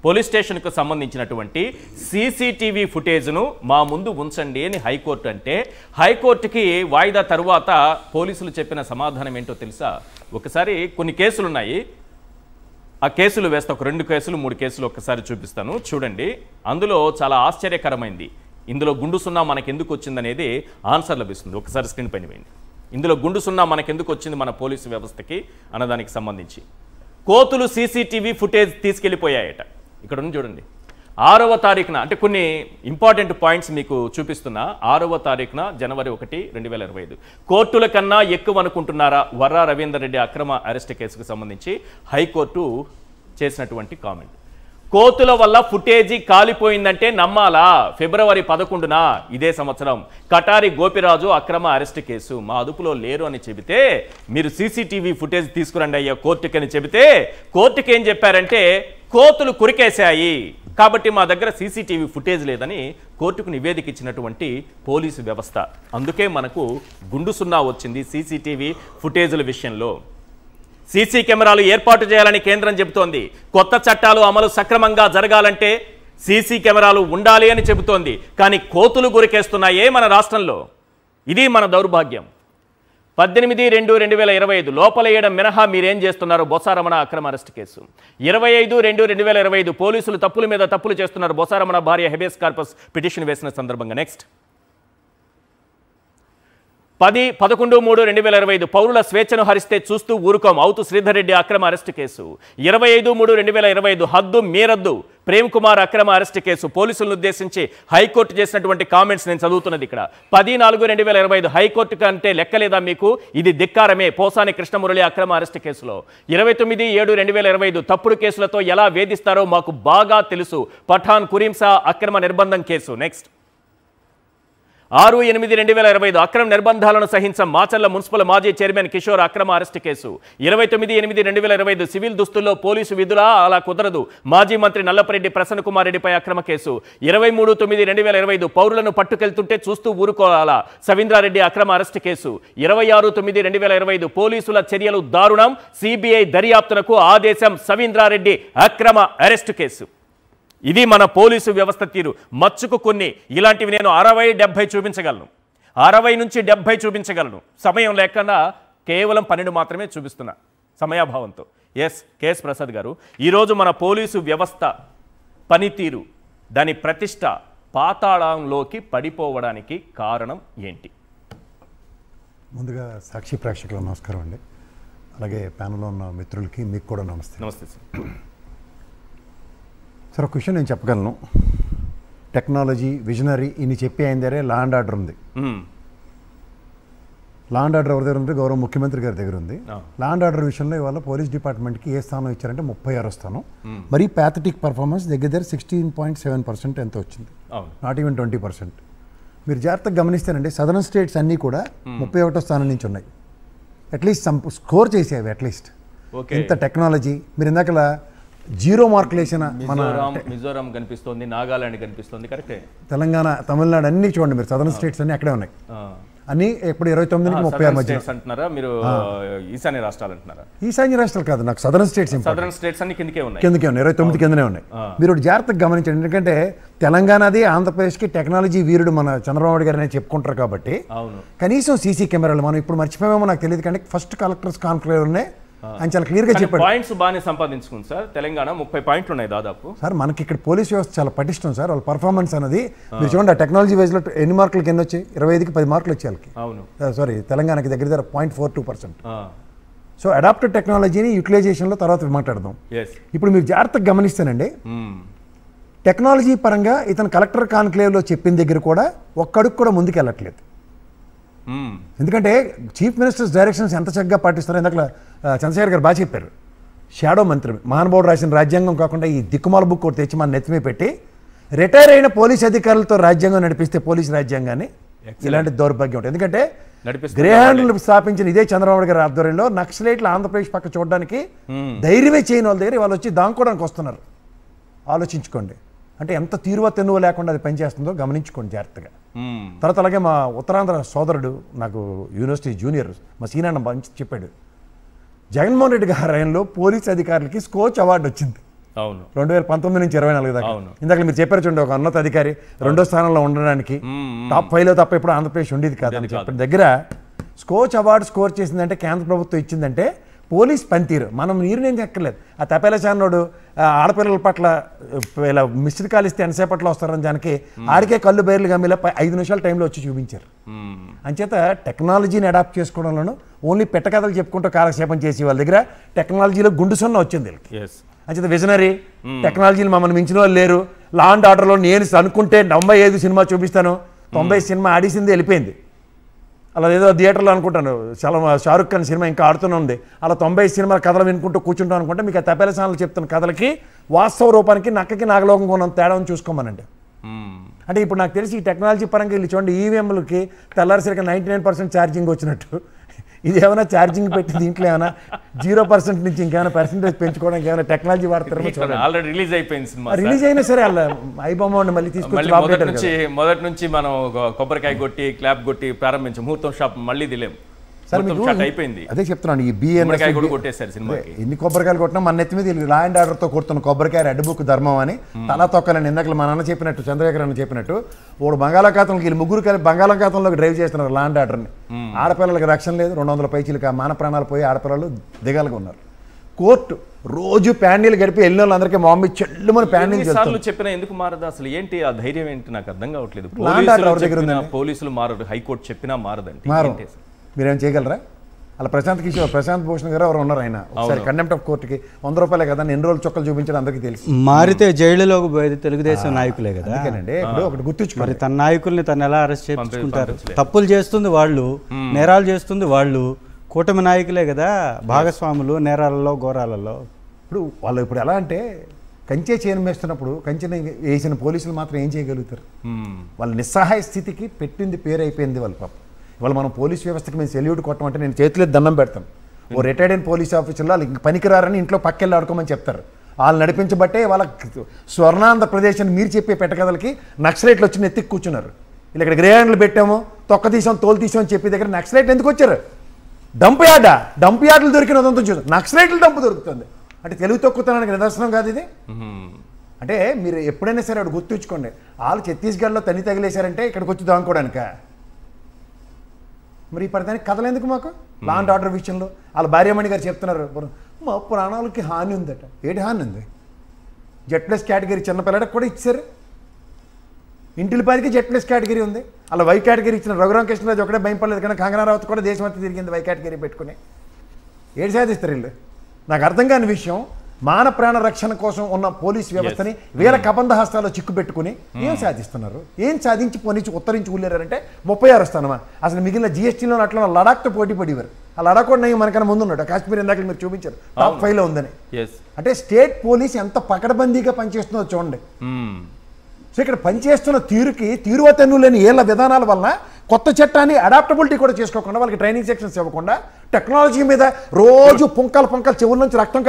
పోలీస్ స్టేషన్కు సంబంధించినటువంటి సీసీటీవీ ఫుటేజ్ను మా ముందు ఉంచండి అని హైకోర్టు అంటే, హైకోర్టుకి వాయిదా తరువాత పోలీసులు చెప్పిన సమాధానం ఏంటో తెలుసా? ఒకసారి కొన్ని కేసులు ఉన్నాయి, ఆ కేసులు వేస్తా, ఒక 2 కేసులు 3 కేసులు ఒక్కసారి చూపిస్తాను చూడండి. అందులో చాలా ఆశ్చర్యకరమైంది. ఇందులో గుండు సున్నా మనకెందుకు వచ్చిందనేది ఆన్సర్ లభిస్తుంది. ఒకసారి స్క్రీన్ పైన వేయండి. ఇందులో గుండు సున్నా మనకెందుకు వచ్చింది మన పోలీసు వ్యవస్థకి అన్నదానికి సంబంధించి. కోతులు సీసీటీవీ ఫుటేజ్ తీసుకెళ్ళిపోయాయట. ఇక్కడ ఉంది చూడండి. 6వ తారీఖున, అంటే కొన్ని ఇంపార్టెంట్ పాయింట్స్ మీకు చూపిస్తున్నా. 6వ తారీఖున జనవరి 1, 2025 కోర్టుల కన్నా ఎక్కువ అనుకుంటున్నారా? వర్రా రవీందర్ రెడ్డి అక్రమ అరెస్ట్ కేసుకు సంబంధించి హైకోర్టు చేసినటువంటి కామెంట్. కోతుల వల్ల ఫుటేజీ కాలిపోయిందంటే నమ్మాలా? ఫిబ్రవరి 11న ఇదే సంవత్సరం కటారి గోపిరాజు అక్రమ అరెస్ట్ కేసు మా అదుపులో లేరు అని చెబితే, మీరు సీసీటీవీ ఫుటేజ్ తీసుకురండి అయ్యా కోర్టుకి అని చెబితే, కోర్టుకి ఏం చెప్పారంటే, కోతులు కురికేశాయి కాబట్టి మా దగ్గర సీసీటీవీ ఫుటేజ్ లేదని కోర్టుకు నివేదిక ఇచ్చినటువంటి పోలీసు వ్యవస్థ. అందుకే మనకు గుండు సున్నా వచ్చింది సీసీటీవీ ఫుటేజ్ల విషయంలో. సీసీ కెమెరాలు ఏర్పాటు చేయాలని కేంద్రం చెబుతోంది. కొత్త చట్టాలు అమలు సక్రమంగా జరగాలంటే సీసీ కెమెరాలు ఉండాలి అని చెబుతోంది. కానీ కోతులు గురికేస్తున్నాయే మన రాష్ట్రంలో. ఇది మన దౌర్భాగ్యం. 18/2/2025 లోపలేయడం మినహా మీరేం చేస్తున్నారు? బొత్సారమణ అక్రమ అరెస్ట్ కేసు. 25/2/2025 పోలీసులు తప్పుల మీద తప్పులు చేస్తున్నారు. బొత్సారమణ భార్య హెబియస్ కార్పస్ పిటిషన్ వేసిన సందర్భంగా. నెక్స్ట్ 10/11/2025 పౌరుల స్వేచ్ఛను హరిస్తే చూస్తూ ఊరుకోం అవుతు శ్రీధర్ రెడ్డి అక్రమ అరెస్ట్ కేసు. 25/3/2025 హద్దు మీరద్దు ప్రేమ్ కుమార్ అక్రమ అరెస్ట్ కేసు. పోలీసులను ఉద్దేశించి హైకోర్టు చేసినటువంటి కామెంట్స్ నేను చదువుతున్నది ఇక్కడ. 10/4/2025 హైకోర్టు కంటే లెక్కలేదా మీకు? ఇది ధిక్కారమే. పోసాని కృష్ణమురళి అక్రమ అరెస్ట్ కేసులో. 29/7/2025 తప్పుడు కేసులతో ఎలా వేధిస్తారో మాకు బాగా తెలుసు. పఠాన్ కురీంసా అక్రమ నిర్బంధం కేసు. నెక్స్ట్ 6/8/2025 అక్రమ నిర్బంధాలను సహించం మాచర్ల మున్సిపల్ మాజీ చైర్మన్ కిషోర్ అక్రమ అరెస్ట్ కేసు. 29/8/2025 సివిల్ దుస్తుల్లో పోలీసు విధులా? అలా కుదరదు. మాజీ మంత్రి నల్లపరెడ్డి ప్రసన్న కుమార్ రెడ్డిపై అక్రమ కేసు. 23/9/2025 పౌరులను పట్టుకెళ్తుంటే చూస్తూ ఊరుకోవాలా? సవీంద్రారెడ్డి అక్రమ అరెస్ట్ కేసు. 26/9/2025 పోలీసుల చర్యలు దారుణం, సిబిఐ దర్యాప్తునకు ఆదేశం. సవీంద్రారెడ్డి అక్రమ అరెస్ట్ కేసు. ఇది మన పోలీసు వ్యవస్థ తీరు. మచ్చుకు కొన్ని ఇలాంటివి నేను 60-70 చూపించగలను. 60 నుంచి 70 చూపించగలను. సమయం లేకుండా కేవలం 12 మాత్రమే చూపిస్తున్నా సమయాభావంతో. కేఎస్ ప్రసాద్ గారు, ఈరోజు మన పోలీసు వ్యవస్థ పనితీరు, దాని ప్రతిష్ట పాతాళంలోకి పడిపోవడానికి కారణం ఏంటి? ముందుగా సాక్షి ప్రేక్షకులకు నమస్కారం అండి. అలాగే ప్యానెల్లో ఉన్న మిత్రులకి మీకు కూడా నమస్తే. నమస్తే సార్. సార్, ఒక విషయం నేను చెప్పగలను. టెక్నాలజీ, విజనరీ ఇన్ని చెప్పి అయిన దగ్గరే లా అండ్ ఆర్డర్ ఉంది. లా అండ్ ఆర్డర్ ఎవరి దగ్గర ఉంది? గౌరవ ముఖ్యమంత్రి గారి దగ్గర ఉంది. లా అండ్ ఆర్డర్ విషయంలో ఇవాళ పోలీస్ డిపార్ట్మెంట్కి ఏ స్థానం ఇచ్చారంటే 36వ స్థానం. మరీ ప్యాథటిక్ పర్ఫార్మెన్స్ దగ్గర 16.7% ఎంత వచ్చింది, నాట్ ఈవెన్ 20%. మీరు జాగ్రత్తగా గమనిస్తేనండి, సదరన్ స్టేట్స్ అన్నీ కూడా 31వ స్థానం నుంచి ఉన్నాయి. అట్లీస్ట్ స్కోర్ చేసేవి. అట్లీస్ట్ ఇంత టెక్నాలజీ. మీరు ఇందాకలా 0 మార్కులు వేసిన మన మిజోరాం కనిపిస్తుంది, నాగాలాండ్ కనిపిస్తుంది, కరెక్టే. తెలంగాణ, తమిళనాడు అన్ని చూడండి మీరు. సదరన్ స్టేట్స్ అన్ని అక్కడే ఉన్నాయి. అన్ని ఇప్పుడు 29 నుంచి 36 మధ్య అంటున్నారా మీరు? ఈశాన్య రాష్ట్రాలు అంటున్నారా? ఈశాన్య రాష్ట్రాలు కాదు, నాకు సదరన్ స్టేట్స్ అన్ని కిందకే ఉన్నాయి. 29 కిందనే ఉన్నాయి. మీరు జాగ్రత్తగా గమనించండి. ఎందుకంటే తెలంగాణది, ఆంధ్రప్రదేశ్కి టెక్నాలజీ వీరుడు మన చంద్రబాబు గారు అనేది చెప్పుకుంటారు కాబట్టి కనీసం సీసీ కెమెరాలు మనం ఇప్పుడు మర్చిపోయామో నాకు తెలియదు. కానీ ఫస్ట్ కలెక్టర్స్ కాన్క్లేవ్లోనే ఆయన చాలా క్లియర్గా చెప్పాడు. పాయింట్స్ బాగానే సంపాదించుకుంది సార్ తెలంగాణ, 30 పాయింట్లు ఉన్నాయి దాదాపు. సార్ మనకి ఇక్కడ పోలీస్ వ్యవస్థ చాలా పటిష్టం సార్. వాళ్ళ పర్ఫార్మెన్స్ అనేది మీరు చూడండి, ఆ టెక్నాలజీ వైజ్లో ఎన్ని మార్కులకి ఎన్ని వచ్చాయి? 25కి 10 మార్కులు వచ్చాయి వాళ్ళకి. అవును, సారీ తెలంగాణకి దగ్గర 0.42%. సో అడాప్టెడ్ టెక్నాలజీని యూటిలైజేషన్లో తర్వాత మాట్లాడదాం. ఇప్పుడు మీరు జాగ్రత్తగా గమనిస్తానండి, టెక్నాలజీ పరంగా ఇతను కలెక్టర్ కాన్క్లేవ్లో చెప్పిన దగ్గర కూడా ఒక్కడుగు కూడా ముందుకు వెళ్ళట్లేదు. ఎందుకంటే చీఫ్ మినిస్టర్స్ డైరెక్షన్స్ ఎంత చక్కగా పాటిస్తారో ఇందాక చంద్రశేఖర్ గారు బాగా చెప్పారు. షాడో మంత్రి మహానుభావుడు రాసిన రాజ్యాంగం కాకుండా ఈ దిక్కుమాల బుక్ ఒకటి తెచ్చి మన నెత్తిమీ పెట్టి రిటైర్ అయిన పోలీస్ అధికారులతో రాజ్యాంగం నడిపిస్తే పోలీస్ రాజ్యాంగాన్ని ఇలాంటి దౌర్భాగ్యం ఉంటుంది. ఎందుకంటే గ్రే హ్యాండ్లు స్థాపించిన ఇదే చంద్రబాబు గారి ఆధ్వర్యంలో నక్సలైట్లు ఆంధ్రప్రదేశ్ పక్క చూడడానికి ధైర్యమే చేయని వాళ్ళ దగ్గర వాళ్ళు వచ్చి దాంకోవడానికి వస్తున్నారు. ఆలోచించుకోండి, అంటే ఎంత తీరువ తెన్నువ లేకుండా అది పనిచేస్తుందో గమనించుకోండి జాగ్రత్తగా. తర్వాత అలాగే మా ఉత్తరాంధ్ర సోదరుడు నాకు యూనివర్సిటీ జూనియర్ మా సీనాన్న మంచి చెప్పాడు, జగన్మోహన్ రెడ్డి గారి హయాంలో పోలీస్ అధికారులకి స్కోచ్ అవార్డు వచ్చింది. అవును, 2019 నుంచి 24 దాకా. ఇందాక మీరు చెప్పారు చూడండి, ఒక ఉన్నత అధికారి 2వ స్థానంలో ఉండడానికి టాప్ 5లో తప్ప ఎప్పుడు ఆంధ్రప్రదేశ్ ఉండేది కాదని చెప్పిన దగ్గర స్కోచ్ అవార్డు స్కోర్ చేసిందంటే కేంద్ర ప్రభుత్వం ఇచ్చిందంటే పోలీస్ పనితీరు. మనం నీరునేం ఎక్కర్లేదు. ఆ తపేల చాన్నోడు ఆడపిల్లల పట్ల ఇలా మిస్డ్ కాల్ ఇస్తే ఎంతసేపట్లో వస్తారని దానికి ఆడికే కళ్ళు బయర్లు గమ్మిలా 5 నిమిషాల టైంలో వచ్చి చూపించారు. అంచేత టెక్నాలజీని అడాప్ట్ చేసుకోవడంలోనూ ఓన్లీ పెట్టకథలు చెప్పుకుంటూ కాలక్షేపం చేసి వాళ్ళ దగ్గర టెక్నాలజీలో గుండు సున్న వచ్చింది వీళ్ళకి. అంచేత విజనరీ టెక్నాలజీని మమ్మల్ని మించిన వాళ్ళు లేరు. లా అండ్ ఆర్డర్లో నేను అనుకుంటే 95 సినిమా చూపిస్తాను, 90 సినిమా ఆడిసింది వెళ్ళిపోయింది. అలా ఏదో థియేటర్లో అనుకుంటాను చాలా షారుఖ్ ఖాన్ సినిమా ఇంకా ఆడుతూనే ఉంది. అలా 90 సినిమాల కథలు వినుకుంటూ కూర్చుంటాం అనుకుంటే మీకు ఆ తపేల ఛానల్ చెప్తున్న కథలకి వాస్తవ రూపానికి నక్కకి నాగలోకం కొన్న తేడాను చూసుకోమనండి. అంటే ఇప్పుడు నాకు తెలిసి ఈ టెక్నాలజీ పరంగా వెళ్ళి చూడండి, ఈవీఎంలకి తెల్లారిసరికి 99% ఛార్జింగ్ వచ్చినట్టు ఇది ఏమైనా ఛార్జింగ్ పెట్టి దీంట్లో ఏమైనా 0% నుంచి ఇంకేమైనా పర్సెంటేజ్ పెంచుకోవడానికి ఏమైనా టెక్నాలజీ వాడతారేమో చూడండి. ఆల్రెడీ రిలీజ్ అయిపోయింది సినిమా, రిలీజ్ అయినా సరే అలా ఐబొమ్మ మళ్ళీ తీసుకొచ్చి మొదటి నుంచి మనం కొబ్బరికాయ కొట్టి క్లాప్ కొట్టి ప్రారంభించాం. ముహూర్తం షాప్ మళ్ళీ దిలేం సార్, అయిపోయింది. అదే చెప్తున్నాను, ఈ బిఎన్ఎస్ కొట్టేశారు సినిమాకి. ఎన్ని కొబ్బరికాయలు కొట్టినా మన నెత్తి మీద లా అండ్ ఆర్డర్తో కొడుతున్న కొబ్బరికాయ రెడ్ బుక్ ధర్మం అని తలా తొక్కలని ఇందాక మా నాన్న చెప్పినట్టు, చంద్రశేఖర్ అన్న చెప్పినట్టు, వాడు బంగాళాఖాతంలోకి వీళ్ళు ముగ్గురు కలిపి బంగాళాఖాతంలోకి డ్రైవ్ చేస్తున్నారు లా అండ్ ఆర్డర్ని. ఆడపిల్లలకి రక్షణ లేదు, 200 పైచీలకి మాన ప్రాణాలు పోయి ఆడపిల్లలు దిగాలుగా ఉన్నారు. కోర్టు రోజు ప్యానీలు గడిపి వెళ్ళిన వాళ్ళందరికీ మామీ చెల్లు మన ప్యానీలు చెప్పినా ఎందుకు మారదు అసలు? ఏంటి ఆ ధైర్యం ఏంటి నాకు అర్థం కావట్లేదు. పోలీసులు మారదు, హైకోర్టు చెప్పినా మారదండి. మీరేం చేయగలరా? అలా ప్రశాంత్ భూషణ్ గారు ఎవరు ఉన్నారు, ఆయన ఒకసారి కంటెంప్ట్ ఆఫ్ కోర్టుకి 100 రూపాయలే కదా ఎన్ని రోజులు చొక్కలు చూపించడం అందరికీ తెలుసు. మారితే జైలులోకి పోయేది తెలుగుదేశం నాయకులే కదా. అందుకేనండి ఇప్పుడు ఒకటి గుర్తుంచుకో, మరి తన నాయకుల్ని తను ఎలా అరెస్ట్ చేయించుకుంటారు? తప్పులు చేస్తుంది వాళ్ళు, నేరాలు చేస్తుంది వాళ్ళు, కూటమి నాయకులే కదా భాగస్వాములు నేరాలలో ఘోరాలలో. ఇప్పుడు ఎలా అంటే కంచె చేయను వేస్తున్నప్పుడు కంచెని వేసిన పోలీసులు మాత్రం ఏం చేయగలుగుతారు? వాళ్ళ నిస్సహాయ స్థితికి పెట్టింది పేరు అయిపోయింది వాళ్ళ పాపం. ఇవాళ మనం పోలీస్ వ్యవస్థకి మేము సెల్యూట్ కొట్టమంటే నేను చేతిలో దండం పెడతాను. ఓ రిటైర్డ్ అయిన పోలీస్ ఆఫీసర్లు వాళ్ళు ఇంక పనికిరారని ఇంట్లో పక్కెళ్ళి ఆడుకోమని చెప్తారు. వాళ్ళు నడిపించబట్టే వాళ్ళ స్వర్ణాంధ్రప్రదేశ్ అని మీరు చెప్పే పెట్టకథలకి నక్సలైట్లు వచ్చి నెత్తికి కూర్చున్నారు. వీళ్ళు ఇక్కడ గ్రే హ్యాండ్లు పెట్టాము, తొక్క తీసాం, తోలు తీసాం అని చెప్పి దగ్గర నక్సలైట్లు ఎందుకు వచ్చారు? డంప్ యార్డులు దొరికినదంతా చూసాం, నక్సలైట్లు డంపు దొరుకుతుంది అంటే తెలుగు తొక్కుతానికి నిదర్శనం కాదు ఇది. అంటే మీరు ఎప్పుడైనా సరే అక్కడ గుర్తుంచుకోండి, వాళ్ళు ఛత్తీస్గఢ్లో తల్లి తగిలేశారంటే ఇక్కడికి వచ్చి దాంకోవడానిక? మరి ఈ పడతానికి కథలు ఎందుకు మాకు? లా అండ్ ఆర్డర్ విషయంలో వాళ్ళ భార్యమణి గారు చెప్తున్నారు, మా ప్రాణాలకి హాని ఉందట. ఏంటి హాని ఉంది? Z+ కేటగిరీ చిన్నపిల్లడికి కూడా ఇచ్చారు, ఇంటిలిపాదికి Z+ కేటగిరీ ఉంది. అలా వై కేటగిరీ ఇచ్చిన రఘురామకృష్ణరాజు ఒకటే భయం పడలేదు, కానీ కంగనా రనౌత్ కూడా దేశమంతా తిరిగింది వై కేటగిరీ పెట్టుకుని. ఏడు సాధిస్తారు వీళ్ళు? నాకు అర్థం కాని విషయం, మాన ప్రాణ రక్షణ కోసం ఉన్న పోలీస్ వ్యవస్థని వీళ్ళ కబంధ హస్తాల్లో చిక్కు పెట్టుకుని ఏం సాధిస్తున్నారు? ఏం సాధించి పోనిచ్చి ఉత్తరించి ఊళ్ళారంటే 36 స్థానమా? అసలు మిగిలిన జీఎస్టీలో అట్లా లడాఖ్తో పోటీ పడేవారు. ఆ లడాక్ కూడా నేను మనకన్నా ముందు ఉన్నాడు, కాశ్మీర్ ఇందాక మీరు చూపించారు టాప్ 5లో ఉందని. అంటే స్టేట్ పోలీస్ ఎంత పకడ్బందీగా పనిచేస్తుందో చూడండి. సో ఇక్కడ పనిచేస్తున్న తీరువతెన్ను లేని ఏళ్ళ విధానాల వల్ల కొత్త చట్టాన్ని అడాప్టబిలిటీ కూడా చేసుకోకుండా వాళ్ళకి ట్రైనింగ్ సెక్షన్స్ ఇవ్వకుండా టెక్నాలజీ మీద రోజు పుంకలు చెవుల నుంచి రక్తం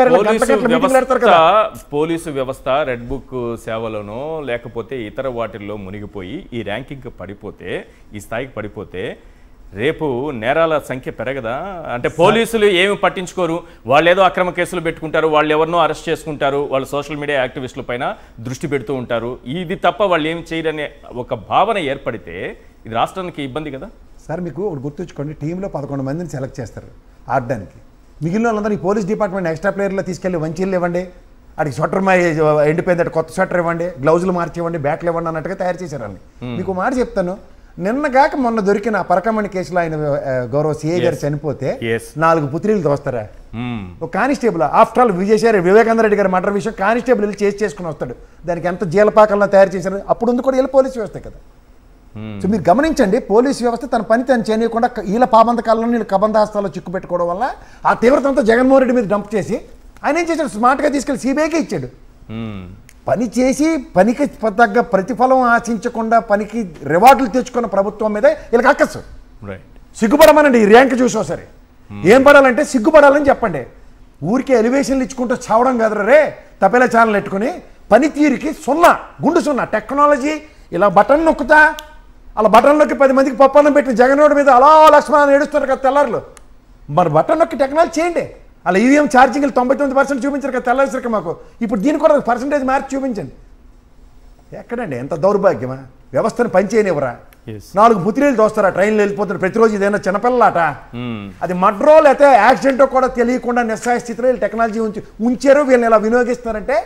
పోలీసు వ్యవస్థ రెడ్ బుక్ సేవలోనో లేకపోతే ఇతర వాటిల్లో మునిగిపోయి ఈ ర్యాంకింగ్ పడిపోతే, ఈ స్థాయికి పడిపోతే రేపు నేరాల సంఖ్య పెరగదా? అంటే పోలీసులు ఏమి పట్టించుకోరు, వాళ్ళు ఏదో అక్రమ కేసులు పెట్టుకుంటారు, వాళ్ళు ఎవరినో అరెస్ట్ చేసుకుంటారు, వాళ్ళు సోషల్ మీడియా యాక్టివిస్టుల పైన దృష్టి పెడుతూ ఉంటారు. ఇది తప్ప వాళ్ళు ఏమి చేయరనే ఒక భావన ఏర్పడితే ఇది రాష్ట్రానికి ఇబ్బంది కదా. సార్ మీకు ఒకటి గుర్తుంచుకోండి, టీంలో 11 మందిని సెలెక్ట్ చేస్తారు ఆడడానికి. మిగిలిన వాళ్ళందరూ ఈ పోలీస్ డిపార్ట్మెంట్ ఎక్స్ట్రా ప్లేయర్లో తీసుకెళ్ళి వంచీలు ఇవ్వండి, అడిగి స్వెటర్ ఎండిపోయిందంటే కొత్త స్వెటర్ ఇవ్వండి, గ్లౌజులు మార్చి ఇవ్వండి, బ్యాట్లు ఇవ్వండి అన్నట్టుగా తయారు చేశారు వాళ్ళని. మీకు మాట చెప్తాను, నిన్నగాక మొన్న దొరికిన పరకమణి కేసులో ఆయన గౌరవ సిఐ గారు చనిపోతే 4 పుత్రీలు తోస్తారా? ఒక constable after all Vivekananda Reddy గారి మర్డర్ విషయం కానిస్టేబుల్ వెళ్ళి చేసుకుని వస్తాడు. దానికి ఎంత జీలపాకల్లో తయారు చేశారు, అప్పుడు ఉంది కూడా వీళ్ళ పోలీస్ వ్యవస్థ కదా. సో మీరు గమనించండి, పోలీస్ వ్యవస్థ తన పని తను చేయకుండా వీళ్ళ పాబంధకాలను వీళ్ళు కబంధాస్తాల్లో చిక్కు పెట్టుకోవడం వల్ల ఆ తీవ్రతంతో జగన్మోహన్ రెడ్డి మీద డంప్ చేసి ఆయన ఏం చేశాడు, స్మార్ట్గా తీసుకెళ్ళి సిబిఐకి ఇచ్చాడు. పని చేసి పనికి తగ్గ ప్రతిఫలం ఆశించకుండా పనికి రివార్డులు తెచ్చుకున్న ప్రభుత్వం మీద వీళ్ళకి అక్కసు. సిగ్గుపడమనండి ఈ ర్యాంక్ చూసో సరే. ఏం పడాలంటే సిగ్గుపడాలని చెప్పండి. ఊరికే ఎలివేషన్లు ఇచ్చుకుంటూ చావడం కాదు రే. తపేలా ఛానల్ పెట్టుకుని పనితీరుకి గుండు సున్నా టెక్నాలజీ ఇలా బటన్ నొక్కుతా అలా బటన్లోకి 10 మందికి పప్పన్నం పెట్టిన జగన్మోహన్ మీద అలా లక్ష్మణ ఏడుస్తారు కదా తెల్లారులు. మరి బటన్ నొక్కి టెక్నాలజీ చేయండి. అలా ఈవీఎం ఛార్జింగ్లు 99% చూపించారు కదా తెల్లారిసరికి మాకు. ఇప్పుడు దీని కూడా పర్సంటేజ్ మార్చి చూపించండి. ఎక్కడండి ఎంత దౌర్భాగ్యమా? వ్యవస్థను పనిచేయనివ్వరా? 4 పుత్రీలు తోస్తారా? ట్రైన్లో వెళ్ళిపోతున్నారు ప్రతిరోజు. ఇదేనా చిన్నపిల్లలాట? అది మడ్రో లేకపోతే యాక్సిడెంటో కూడా తెలియకుండా నిస్సహాయ స్థితిలో వీళ్ళు టెక్నాలజీ ఉంచారు. వీళ్ళని ఇలా వినియోగిస్తారంటే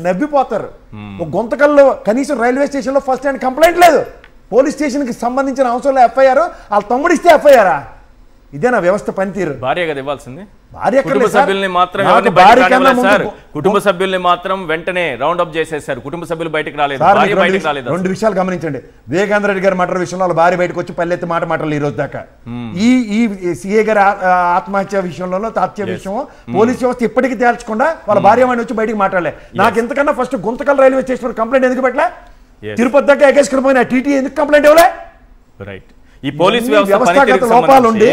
నవ్విపోతారు. ఒక గుంతకల్లో కనీసం రైల్వే స్టేషన్లో ఫస్ట్ హ్యాండ్ కంప్లైంట్ లేదు. పోలీస్ స్టేషన్కి సంబంధించిన అవసరంలో ఎఫ్ఐఆర్, వాళ్ళ తమ్ముడు ఇస్తే ఎఫ్ఐఆరా? ఇదేనా వ్యవస్థ పనితీరు? భార్య కదా ఇవ్వాల్సింది. కుటుంబ సభ్యుల్ని మాత్రం వెంటనే రౌండ్ అప్ చేసేసారు. కుటుంబ సభ్యులు బయటకు రాలేదు. 2 విషయాలు గమనించండి. వివేకానంద రెడ్డి గారి మర్డర్ విషయంలో వాళ్ళ భార్య బయటకు వచ్చి పల్లెత్తి మాటలు ఈ రోజు దాకా. ఈ సిఏ గారి ఆత్మహత్య విషయంలో హత్య విషయం పోలీస్ వ్యవస్థ ఇప్పటికీ తేల్చకుండా వాళ్ళ భార్య వాడిని వచ్చి బయటకు మాట్లాడలే. నాకు ఎంతకన్నా first Guntakal railway station complaint ఎందుకు పెట్టలే? తిరుపతి దాకా ఎగేసుకుని పోయిన టీటీ ఎందుకు కంప్లైంట్ ఇవ్వలే? రైట్. ఈ పోలీస్ వ్యవస్థాగత లోపాలు ఉండి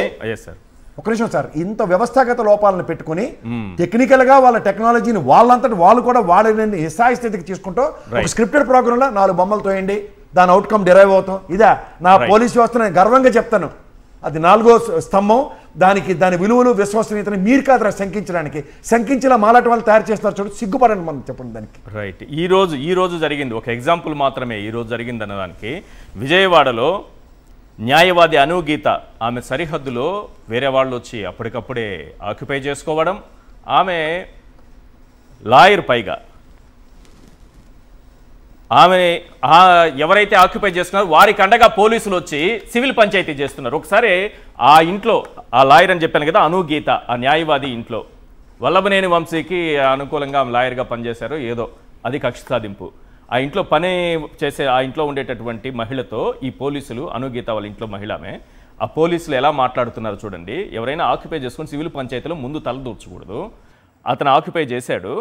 ఒక నిమిషం సార్, ఇంత వ్యవస్థాగత లోపాలను పెట్టుకుని టెక్నికల్ గా వాళ్ళ టెక్నాలజీని వాళ్ళంతటి వాళ్ళు కూడా వాళ్ళని నిస్సాయ స్థితికి తీసుకుంటూ ఒక స్క్రిప్టెడ్ ప్రోగ్రామ్ లో 4 బొమ్మలు తోయండి, దాని అవుట్కమ్ డిరైవ్ అవుతాం. ఇదా నా పోలీస్ వ్యవస్థ? నేను గర్వంగా చెప్తాను, అది 4వ స్తంభం. దాని విలువలు విశ్వసనీయతని మీరు కాదు శంకించడానికి. శంకించేలా మాలాటి వాళ్ళు తయారు చేస్తున్నారు చూడు, సిగ్గుపడండి మనం చెప్పండి దానికి. రైట్. ఈ రోజు జరిగింది ఒక ఎగ్జాంపుల్ మాత్రమే. ఈ రోజు జరిగింది అన్నదానికి విజయవాడలో న్యాయవాది అనుగీత ఆమె సరిహద్దులో వేరే వాళ్ళు వచ్చి అప్పటికప్పుడే ఆక్యుపై చేసుకోవడం, ఆమె లాయర్ పైగా ఆమె ఎవరైతే ఆక్యుపై చేస్తున్నారో వారికి అండగా పోలీసులు వచ్చి సివిల్ పంచాయతీ చేస్తున్నారు. ఒకసారి ఆ ఇంట్లో ఆ లాయర్ అని చెప్పాను కదా అనుగీత, ఆ న్యాయవాది ఇంట్లో వల్లభనేని వంశీకి అనుకూలంగా లాయర్గా పనిచేశారు. ఏదో అది కక్ష సాధింపు. ఆ ఇంట్లో పని చేసే ఆ ఇంట్లో ఉండేటటువంటి మహిళతో ఈ పోలీసులు, అనుగీత వాళ్ళ ఇంట్లో మహిళమే, ఆ పోలీసులు ఎలా మాట్లాడుతున్నారు చూడండి. ఎవరైనా ఆక్యుపై చేసుకుని సివిల్ పంచాయతీలో ముందు తల దూర్చకూడదు. అతను ఆక్యుపై చేశాడు.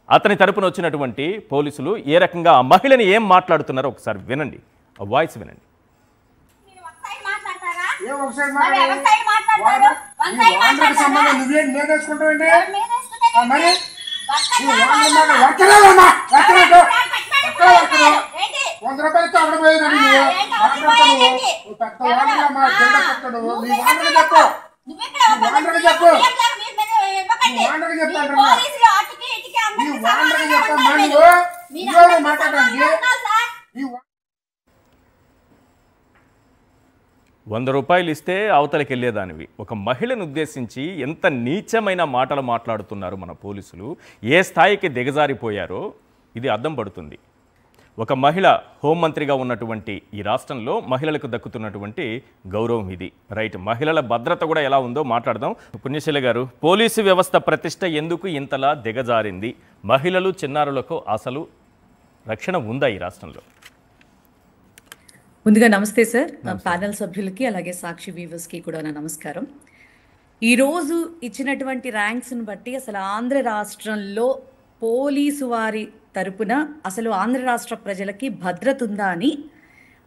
అతని తరపున వచ్చినటువంటి పోలీసులు ఏ రకంగా ఆ మహిళని ఏం మాట్లాడుతున్నారో ఒకసారి వినండి. ఆ వాయిస్ వినండి. ₹100 ఇస్తే అవతలకి వెళ్ళేదానివి. ఒక మహిళను ఉద్దేశించి ఎంత నీచమైన మాటలు మాట్లాడుతున్నారు మన పోలీసులు, ఏ స్థాయికి దిగజారిపోయారో ఇది అర్థం పడుతుంది. ఒక మహిళ హోంమంత్రిగా ఉన్నటువంటి ఈ రాష్ట్రంలో మహిళలకు దక్కుతున్నటువంటి గౌరవం ఇది. రైట్. మహిళల భద్రత కూడా ఎలా ఉందో మాట్లాడదాం. పుణ్యశీల గారు, పోలీసు వ్యవస్థ ప్రతిష్ట ఎందుకు ఇంతలా దిగజారింది? మహిళలు, చిన్నారులకు అసలు రక్షణ ఉందా ఈ రాష్ట్రంలో? ముందుగా నమస్తే సార్, ప్యానెల్ సభ్యులకి అలాగే సాక్షి వ్యూవర్స్కి కూడా నా నమస్కారం. ఈరోజు ఇచ్చినటువంటి ర్యాంక్స్ని బట్టి అసలు ఆంధ్ర రాష్ట్రంలో పోలీసు వారి తరపున అసలు ఆంధ్ర రాష్ట్ర ప్రజలకి భద్రత ఉందా అని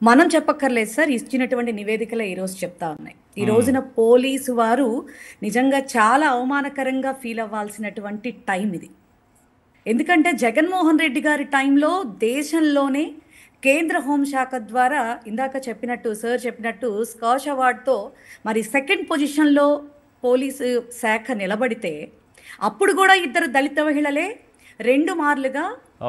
మనం చెప్పక్కర్లేదు సార్. ఇచ్చినటువంటి నివేదికలు ఈరోజు చెప్తా ఉన్నాయి. ఈ రోజున పోలీసు వారు నిజంగా చాలా అవమానకరంగా ఫీల్ అవ్వాల్సినటువంటి టైం ఇది. ఎందుకంటే జగన్మోహన్ రెడ్డి గారి టైంలో దేశంలోనే కేంద్ర హోంశాఖ ద్వారా ఇందాక చెప్పినట్టు సార్ చెప్పినట్టు స్కాచ్ అవార్డ్తో మరి 2nd పొజిషన్లో పోలీసు శాఖ నిలబడితే అప్పుడు కూడా 2 దళిత మహిళలే 2 మార్లుగా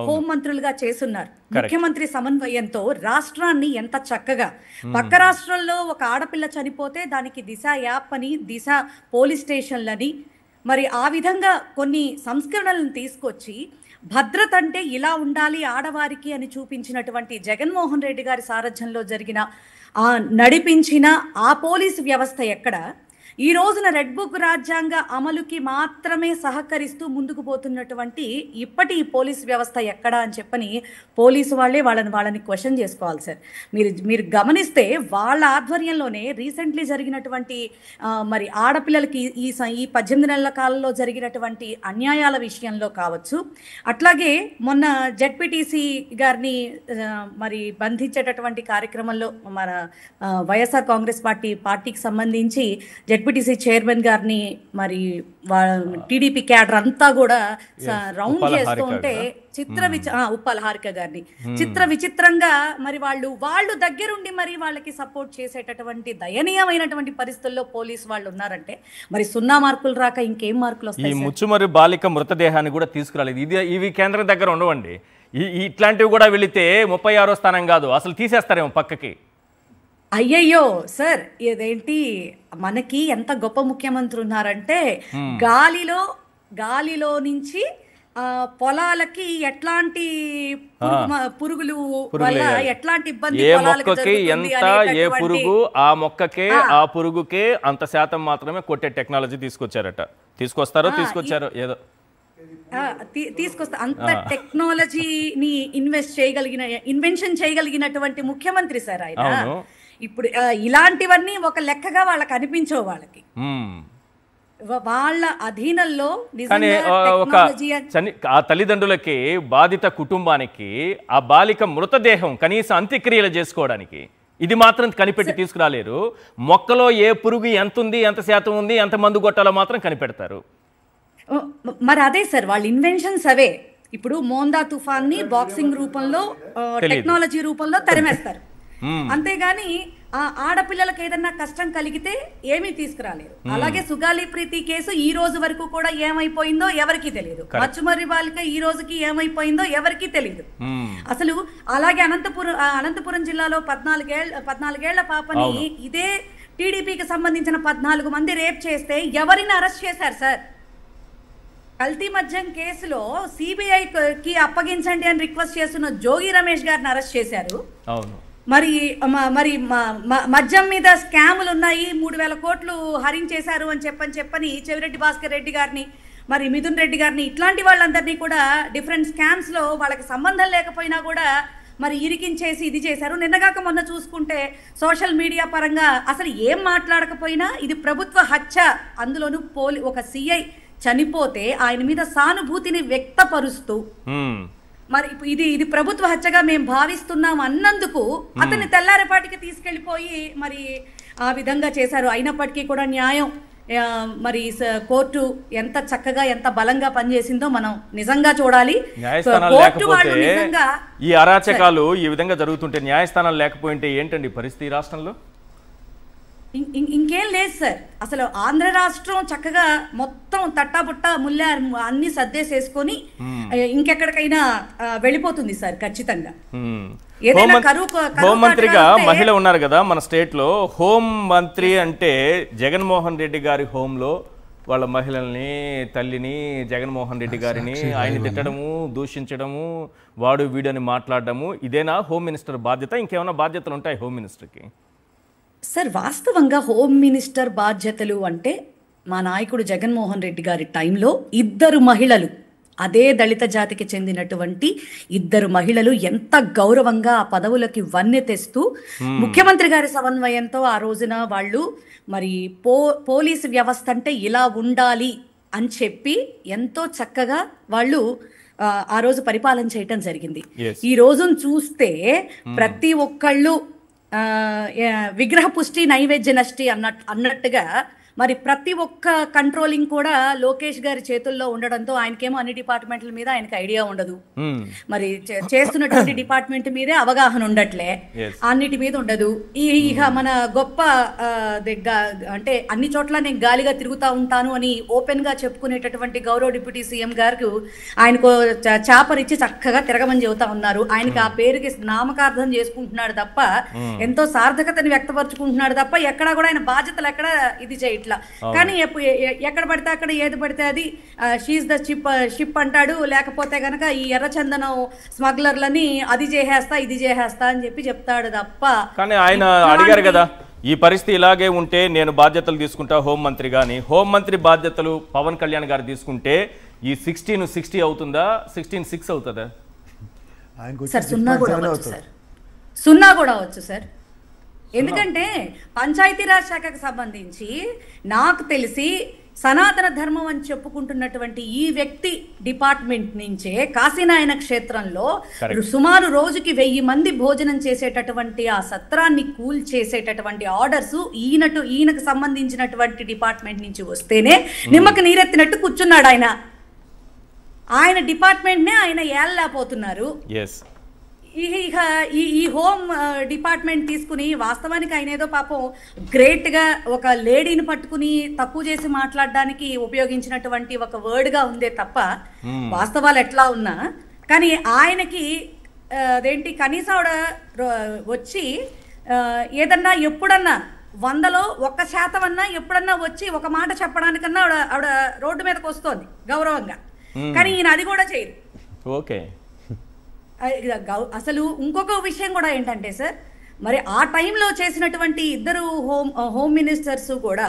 హోంమంత్రులుగా చేస్తున్నారు. ముఖ్యమంత్రి సమన్వయంతో రాష్ట్రాన్ని ఎంత చక్కగా, పక్క రాష్ట్రంలో ఒక ఆడపిల్ల చనిపోతే దానికి దిశ యాప్ అని, దిశ పోలీస్ స్టేషన్లని, మరి ఆ విధంగా కొన్ని సంస్కరణలను తీసుకొచ్చి భద్రత అంటే ఇలా ఉండాలి ఆడవారికి అని చూపించినటువంటి జగన్మోహన్ రెడ్డి గారి సారథ్యంలో జరిగిన నడిపించిన ఆ పోలీసు వ్యవస్థ ఎక్కడ, ఈ రోజున రెడ్ బుక్ రాజ్యాంగ అమలుకి మాత్రమే సహకరిస్తూ ముందుకు పోతున్నటువంటి ఇప్పటి ఈ పోలీసు వ్యవస్థ ఎక్కడ అని చెప్పని పోలీసు వాళ్ళే వాళ్ళని క్వశ్చన్ చేసుకోవాలి సార్. మీరు గమనిస్తే వాళ్ళ ఆధ్వర్యంలోనే రీసెంట్లీ జరిగినటువంటి మరి ఆడపిల్లలకి ఈ 18 నెలల కాలంలో జరిగినటువంటి అన్యాయాల విషయంలో కావచ్చు, అట్లాగే మొన్న జెడ్పీటీసీ గారిని మరి బంధించేటటువంటి కార్యక్రమంలో మన వైఎస్ఆర్ కాంగ్రెస్ పార్టీకి సంబంధించి జెడ్పీటీసీ చైర్మన్ గారిని మరి టీడీపీ క్యాడర్ అంతా కూడా రౌండ్ చేస్తూ ఉంటే ఉప్పల్ హారిక గారిని చిత్ర విచిత్రంగా మరి వాళ్ళు దగ్గరుండి మరి వాళ్ళకి సపోర్ట్ చేసేటటువంటి దయనీయమైనటువంటి పరిస్థితుల్లో పోలీసు వాళ్ళు ఉన్నారంటే మరి 0 మార్కులు రాక ఇంకేం మార్కులు వస్తాయి? ఈ ముచ్చుమరి బాలిక మృతదేహాన్ని కూడా తీసుకురాలేదు. ఇవి కేంద్రం దగ్గర ఉండవండి. ఇట్లాంటివి కూడా వెళితే 36వ స్థానం కాదు, అసలు తీసేస్తారేమో పక్కకి. అయ్యయ్యో సార్, ఇదేంటి మనకి ఎంత గొప్ప ముఖ్యమంత్రి ఉన్నారంటే గాలిలో నుంచి పొలాలకి ఎట్లాంటి పురుగులు వల్ల ఎట్లాంటి ఇబ్బంది, ఏ మొక్కకి ఎంత ఏ పురుగు ఆ మొక్కకే ఆ పురుగుకే అంత శాతం మాత్రమే కొట్టే టెక్నాలజీ తీసుకొచ్చారో ఏదో తీసుకొస్తా. అంత టెక్నాలజీని ఇన్వెన్షన్ చేయగలిగినటువంటి ముఖ్యమంత్రి సార్ ఆయన. ఇప్పుడు ఇలాంటివన్నీ ఒక లెక్కగా వాళ్ళకి అనిపించవు. వాళ్ళకి వాళ్ళ అధీనంలో ఆ తల్లిదండ్రులకి బాధిత కుటుంబానికి ఆ బాలిక మృతదేహం కనీసం అంత్యక్రియలు చేసుకోవడానికి ఇది మాత్రం కనిపెట్టి తీసుకురాలేరు. మొక్కలో ఏ పురుగు ఎంత ఉంది, ఎంత శాతం ఉంది, ఎంత మందు కొట్టాలో మాత్రం కనిపెడతారు. మరి అదే సార్ వాళ్ళ ఇన్వెన్షన్స్ అవే. ఇప్పుడు మోందా తుఫాన్ ని బాక్సింగ్ రూపంలో టెక్నాలజీ రూపంలో తరిమేస్తారు. అంతేగాని ఆడపిల్లలకు ఏదన్నా కష్టం కలిగితే ఏమీ తీసుకురాలేరు. అలాగే సుగాలి ప్రీతి కేసు ఈ రోజు వరకు కూడా ఏమైపోయిందో ఎవరికి తెలియదు. మచ్చుమర్రి బాలిక ఈ రోజుకి ఏమైపోయిందో ఎవరికి తెలియదు అసలు. అలాగే అనంతపురం జిల్లాలో 14 ఏళ్ల పాపని ఇదే టీడీపీకి సంబంధించిన 14 మంది రేప్ చేస్తే ఎవరిని అరెస్ట్ చేశారు సార్? కల్తీ మద్యం కేసులో సిబిఐకి అప్పగించండి అని రిక్వెస్ట్ చేస్తున్న జోగి రమేష్ గారిని అరెస్ట్ చేశారు. మరి మద్యం మీద స్కాములు ఉన్నాయి, 3000 కోట్లు హరించేశారు అని చెప్పని చెవిరెడ్డి భాస్కర్ రెడ్డి గారిని, మరి మిథున్ రెడ్డి గారిని, ఇట్లాంటి వాళ్ళందరినీ కూడా డిఫరెంట్ స్కామ్స్ లో వాళ్ళకి సంబంధం లేకపోయినా కూడా మరి ఇరికించేసి ఇది చేశారు. నిన్నగాక మొన్న చూసుకుంటే సోషల్ మీడియా పరంగా అసలు ఏం మాట్లాడకపోయినా ఇది ప్రభుత్వ హత్య, అందులోనూ ఒక సిఐ చనిపోతే ఆయన మీద సానుభూతిని వ్యక్తపరుస్తూ మరి ఇది ప్రభుత్వ హత్యగా మేము భావిస్తున్నాం అన్నందుకు అతన్ని తెల్లారేపాటికి తీసుకెళ్లిపోయి మరి ఆ విధంగా చేశారు. అయినప్పటికీ కూడా న్యాయం మరి కోర్టు ఎంత చక్కగా ఎంత బలంగా పనిచేసిందో మనం నిజంగా చూడాలి. ఈ అరాచకాలు ఈ విధంగా జరుగుతుంటే న్యాయస్థానాలు లేకపోయింటే ఏంటండి పరిస్థితి రాష్ట్రంలో? ఇంకేం లేదు సార్. అసలు ఆంధ్ర రాష్ట్రం చక్కగా మొత్తం తట్టాబుట్ట ముల్లా అన్ని సర్దేసేసుకొని ఇంకెక్కడికైనా వెళ్ళిపోతుంది సార్ ఖచ్చితంగా. హోంమంత్రిగా మహిళ ఉన్నారు కదా మన స్టేట్ లో. హోం మంత్రి అంటే జగన్మోహన్ రెడ్డి గారి హోంలో వాళ్ళ మహిళల్ని, తల్లిని, జగన్మోహన్ రెడ్డి గారిని ఆయన తిట్టడము, దూషించడము, వాడు వీడని మాట్లాడడము, ఇదేనా హోమ్ మినిస్టర్ బాధ్యత? ఇంకేమైనా బాధ్యతలు ఉంటాయి హోమ్ మినిస్టర్కి? సార్ వాస్తవంగా హోమ్ మినిస్టర్ బాధ్యతలు అంటే మా నాయకుడు జగన్మోహన్ రెడ్డి గారి టైంలో 2 మహిళలు, అదే దళిత జాతికి చెందినటువంటి 2 మహిళలు ఎంత గౌరవంగా ఆ పదవులకి వన్నె తెస్తూ ముఖ్యమంత్రి గారి సమన్వయంతో ఆ రోజున వాళ్ళు మరి పోలీసు వ్యవస్థ అంటే ఇలా ఉండాలి అని చెప్పి ఎంతో చక్కగా వాళ్ళు ఆ రోజు పరిపాలన చేయటం జరిగింది. ఈ రోజును చూస్తే ప్రతి ఒక్కళ్ళు విగ్రహ పుష్టి నైవేద్య నష్టి అన్నట్టుగా మరి ప్రతి ఒక్క కంట్రోలింగ్ కూడా లోకేష్ గారి చేతుల్లో ఉండడంతో ఆయనకేమో అన్ని డిపార్ట్మెంట్ల మీద ఆయనకి ఐడియా ఉండదు. మరి చేస్తున్నటువంటి డిపార్ట్మెంట్ మీదే అవగాహన ఉండట్లే, అన్నిటి మీద ఉండదు. ఇక మన గొప్ప అంటే అన్ని చోట్ల నేను గాలిగా తిరుగుతా ఉంటాను అని ఓపెన్ గా చెప్పుకునేటటువంటి గౌరవ డిప్యూటీ సీఎం గారు ఆయనకు చాపరిచ్చి చక్కగా తిరగమని చెబుతా ఉన్నారు. ఆయనకి ఆ పేరుకి నామకార్థం చేసుకుంటున్నాడు తప్ప, ఎంతో సార్థకతని వ్యక్తపరుచుకుంటున్నాడు తప్ప ఎక్కడా కూడా ఆయన బాధ్యతలు ఎక్కడ ఇది చేయట్లేదు. ఇట్లా. కానీ ఎక్కడ పడితే అక్కడ ఏది పడితే అది షీఈ్ ద షిప్ అంటాడు. లేకపోతే కనుక ఈ ఎర్రచందనం స్మగ్లర్లని అది చేసేస్తా ఇది చేసేస్తా అని చెప్పి చెప్తాడు తప్ప. కానీ ఆయన అడిగారు కదా, ఈ పరిస్థితి ఇలాగే ఉంటే నేను బాధ్యతలు తీసుకుంటా హోంమంత్రి గాని, హోంమంత్రి బాధ్యతలు పవన్ కళ్యాణ్ గారు తీసుకుంటే ఈ 16 అవుతుందా, 16 అవుతుందా? సార్ సున్నా కూడా అవచ్చు సార్, సున్నా కూడా అవచ్చు సార్. ఎందుకంటే పంచాయతీరాజ్ శాఖకు సంబంధించి నాకు తెలిసి సనాతన ధర్మం అని చెప్పుకుంటున్నటువంటి ఈ వ్యక్తి డిపార్ట్మెంట్ నుంచే కాశీనాయన క్షేత్రంలో సుమారు రోజుకి 1000 మంది భోజనం చేసేటటువంటి ఆ సత్రాన్ని కూల్ చేసేటటువంటి ఆర్డర్స్ ఈయనకు సంబంధించినటువంటి డిపార్ట్మెంట్ నుంచి వస్తేనే నిమ్మకి నీరెత్తినట్టు కూర్చున్నాడు ఆయన. ఆయన డిపార్ట్మెంట్నే ఆయన ఏళ్ళలేకపోతున్నారు. ఇక ఈ హోమ్ డిపార్ట్మెంట్ తీసుకుని వాస్తవానికి ఆయన ఏదో పాపం గ్రేట్గా ఒక లేడీని పట్టుకుని తక్కువ చేసి మాట్లాడడానికి ఉపయోగించినటువంటి ఒక వర్డ్గా ఉందే తప్ప వాస్తవాలు ఎట్లా ఉన్నా కానీ ఆయనకి అదేంటి కనీసం ఆవిడ వచ్చి ఏదన్నా ఎప్పుడన్నా 100లో 1% అన్నా ఎప్పుడన్నా వచ్చి ఒక మాట చెప్పడానికన్నా ఆవిడ రోడ్డు మీదకి వస్తోంది గౌరవంగా. కానీ ఈయన అది కూడా చేయరు. ఓకే, అసలు ఇంకొక విషయం కూడా ఏంటంటే సార్, మరి ఆ టైంలో చేసినటువంటి ఇద్దరు హోమ్ మినిస్టర్స్ కూడా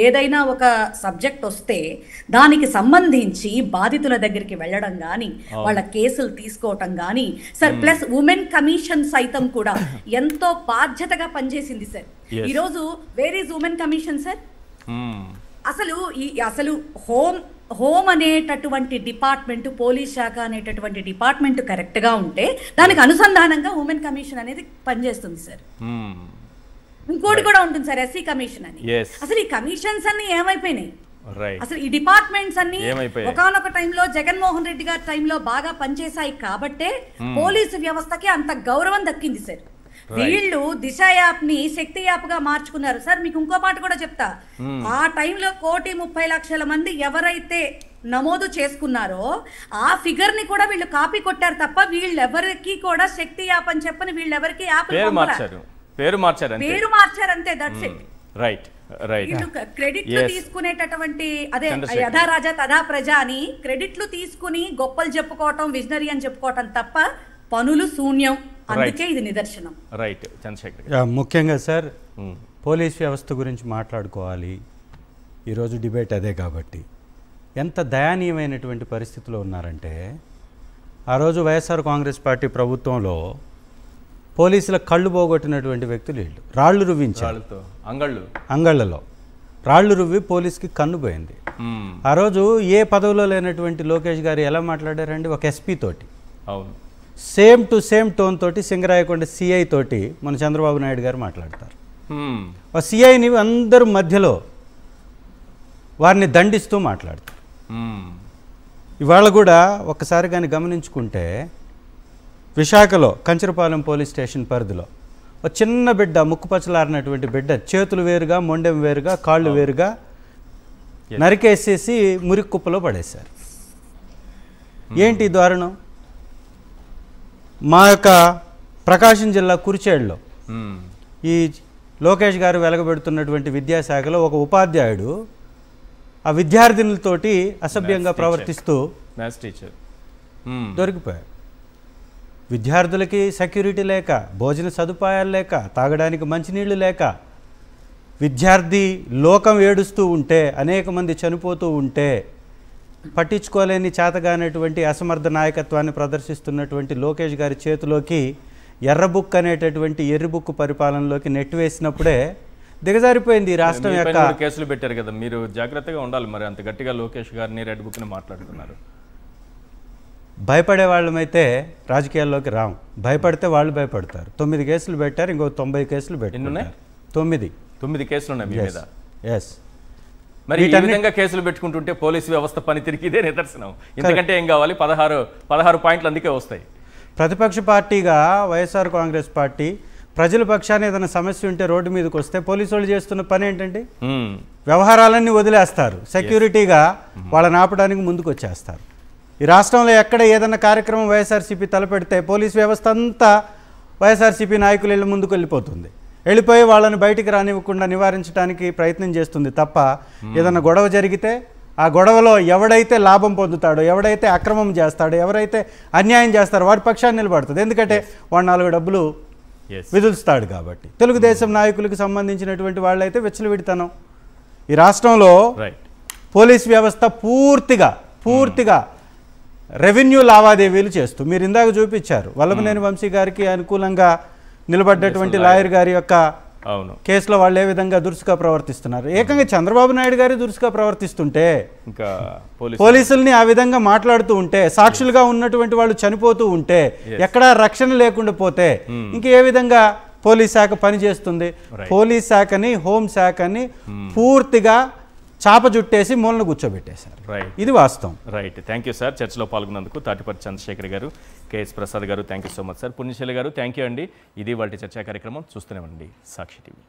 ఏదైనా ఒక సబ్జెక్ట్ వస్తే దానికి సంబంధించి బాధితుల దగ్గరికి వెళ్ళడం కానీ వాళ్ళ కేసులు తీసుకోవటం కానీ సార్, ప్లస్ ఉమెన్ కమిషన్ సైతం కూడా ఎంతో బాధ్యతగా పనిచేసింది సార్. ఈరోజు where is women commission sir? అసలు హోమ్ అనేటటువంటి డిపార్ట్మెంట్, పోలీస్ శాఖ అనేటటువంటి డిపార్ట్మెంట్ కరెక్ట్ గా ఉంటే దానికి అనుసంధానంగా ఉమెన్ కమిషన్ అనేది పనిచేస్తుంది సార్. ఇంకోటి కూడా ఉంటుంది సార్, ఎస్సీ కమిషన్ అని. అసలు ఈ కమిషన్స్ అన్ని ఏమైపోయినాయి? అసలు ఈ డిపార్ట్మెంట్స్ అన్ని ఒకనొక టైంలో జగన్మోహన్ రెడ్డి గారి టైంలో బాగా పనిచేశాయి కాబట్టే పోలీసు వ్యవస్థకి అంత గౌరవం దక్కింది సార్. వీళ్ళు దిశ యాప్ ని శక్తి యాప్ గా మార్చుకున్నారు సార్. మీకు ఇంకో మాట కూడా చెప్తా, ఆ టైంలో 1,30,00,000 మంది ఎవరైతే నమోదు చేసుకున్నారో ఆ ఫిగర్ ని కూడా వీళ్ళు కాపీ కొట్టారు తప్ప వీళ్ళెవరికి కూడా శక్తి యాప్ అని చెప్పని వీళ్ళెవరికి యాప్ పేరు మార్చారు అంతే. That's it. వీళ్ళు క్రెడిట్లు తీసుకునేటటువంటి అదే యథా రాజా తథా ప్రజ అని క్రెడిట్లు తీసుకుని గొప్పలు చెప్పుకోవటం, విజనరీ అని చెప్పుకోవటం తప్ప పనులు శూన్యం. అందుకే ఇది నిదర్శనం. ముఖ్యంగా సార్ పోలీస్ వ్యవస్థ గురించి మాట్లాడుకోవాలి, ఈరోజు డిబేట్ అదే. కాబట్టి ఎంత దయనీయమైనటువంటి పరిస్థితిలో ఉన్నారంటే, ఆ రోజు వైఎస్ఆర్ కాంగ్రెస్ పార్టీ ప్రభుత్వంలో పోలీసుల కళ్ళు పోగొట్టినటువంటి వ్యక్తులు వీళ్ళు. రాళ్లు రువ్వించారు, అంగళ్ళలో రాళ్లు రువ్వి పోలీస్కి కన్ను పోయింది. ఆ రోజు ఏ పదవిలో లేనటువంటి లోకేష్ గారు ఎలా మాట్లాడారండి? ఒక ఎస్పీ తోటి సేమ్ టు సేమ్ టోన్ తోటి సింగరాయకొండ సిఐ తోటి మన చంద్రబాబు నాయుడు గారు మాట్లాడతారు. ఆ సిఐని అందరూ మధ్యలో వారిని దండిస్తూ మాట్లాడతారు. ఇవాళ కూడా ఒక్కసారి కానీ గమనించుకుంటే విశాఖలో కంచరపాలెం పోలీస్ స్టేషన్ పరిధిలో ఒక చిన్న బిడ్డ, ముక్కుపచ్చలారినటువంటి బిడ్డ, చేతులు వేరుగా, మొండెం వేరుగా, కాళ్ళు వేరుగా నరికేసేసి మురికి కుప్పలో పడేశారు. ఏంటి దారుణం? మా యొక్క ప్రకాశం జిల్లా కురిచేడులో ఈ లోకేష్ గారు వెలగబెడుతున్నటువంటి విద్యాశాఖలో ఒక ఉపాధ్యాయుడు ఆ విద్యార్థినులతోటి అసభ్యంగా ప్రవర్తిస్తూ దొరికిపోయాడు. విద్యార్థులకి సెక్యూరిటీ లేక, భోజన సదుపాయాలు లేక, తాగడానికి మంచినీళ్ళు లేక, విద్యార్థి లోకం ఏడుస్తూ ఉంటే, అనేక మంది చనిపోతూ ఉంటే పట్టించుకోలేని చేతగానేటువంటి అసమర్థ నాయకత్వాన్ని ప్రదర్శిస్తున్నటువంటి లోకేష్ గారి చేతిలోకి ఎర్రబుక్ అనేటటువంటి ఎర్రిబుక్ పరిపాలనలోకి నెట్టివేసినప్పుడే దిగజారిపోయింది ఈ రాష్ట్రం యొక్క. కేసులు పెట్టారు కదా, మీరు జాగ్రత్తగా ఉండాలి. మరి అంత గట్టిగా లోకేష్ గారిని రెడ్ బుక్ ని మాట్లాడుతున్నారు. భయపడే వాళ్ళమైతే రాజకీయాల్లోకి రాం, భయపడితే వాళ్ళు భయపడతారు. 9 కేసులు పెట్టారు, ఇంకో 90 కేసులు పెట్టారు. 9 కేసులు ఉన్నాయి మీ మీద. మరి ఈ విధంగా కేసులు పెట్టుకుంటుంటే పోలీసు వ్యవస్థ పనితీరుకి ఇదే నిదర్శనం. ఎందుకంటే ఏం కావాలి, 16 పాయింట్లు అందుకే వస్తాయి. ప్రతిపక్ష పార్టీగా వైఎస్ఆర్ కాంగ్రెస్ పార్టీ ప్రజల పక్షాన్ని ఏదైనా సమస్య ఉంటే రోడ్డు మీదకి వస్తే పోలీసు వాళ్ళు చేస్తున్న పని ఏంటంటే వ్యవహారాలన్నీ వదిలేస్తారు, సెక్యూరిటీగా వాళ్ళని ఆపడానికి ముందుకు వచ్చేస్తారు. ఈ రాష్ట్రంలో ఎక్కడ ఏదైనా కార్యక్రమం వైఎస్ఆర్సీపీ తలపెడితే పోలీస్ వ్యవస్థ అంతా వైఎస్ఆర్సీపీ నాయకులు ముందుకు వెళ్ళిపోతుంది. వెళ్ళిపోయి వాళ్ళని బయటికి రానివ్వకుండా నివారించడానికి ప్రయత్నం చేస్తుంది తప్ప ఏదైనా గొడవ జరిగితే ఆ గొడవలో ఎవడైతే లాభం పొందుతాడో, ఎవడైతే అక్రమం చేస్తాడో, ఎవరైతే అన్యాయం చేస్తారో వాడి పక్షాన్ని నిలబడుతుంది. ఎందుకంటే వాడు 4 డబ్బులు విదులుస్తాడు కాబట్టి. తెలుగుదేశం నాయకులకు సంబంధించినటువంటి వాళ్ళైతే విచ్చలవిడితనం. ఈ రాష్ట్రంలో పోలీస్ వ్యవస్థ పూర్తిగా రెవెన్యూ లావాదేవీలు చేస్తూ, మీరు ఇందాక చూపించారు వల్లభనేని వంశీ గారికి అనుకూలంగా నిలబడ్డటువంటి లాయర్ గారి యొక్క కేసులో వాళ్ళు ఏ విధంగా దురుసుగా ప్రవర్తిస్తున్నారు. ఏకంగా చంద్రబాబు నాయుడు గారి దురుసుగా ప్రవర్తిస్తుంటే, ఇంకా పోలీసుల్ని ఆ విధంగా మాట్లాడుతూ ఉంటే, సాక్షులుగా ఉన్నటువంటి వాళ్ళు చనిపోతూ ఉంటే, ఎక్కడా రక్షణ లేకుండా పోతే ఇంక ఏ విధంగా పోలీస్ శాఖ పనిచేస్తుంది? పోలీస్ శాఖని, హోంశాఖని పూర్తిగా చాప జుట్టేసి మూలన కూర్చోబెట్టేశారు. ఇది వాస్తవం. రైట్. Thank you sir. చర్చలో పాల్గొన్నందుకు Tatiparthi Chandrasekhar garu, KS Prasad garu, thank you so much sir. Punyasaili garu, thank you అండి. ఇది వాళ్ళ చర్చా కార్యక్రమం. చూస్తూనే ఉండండి సాక్షి టీవీ.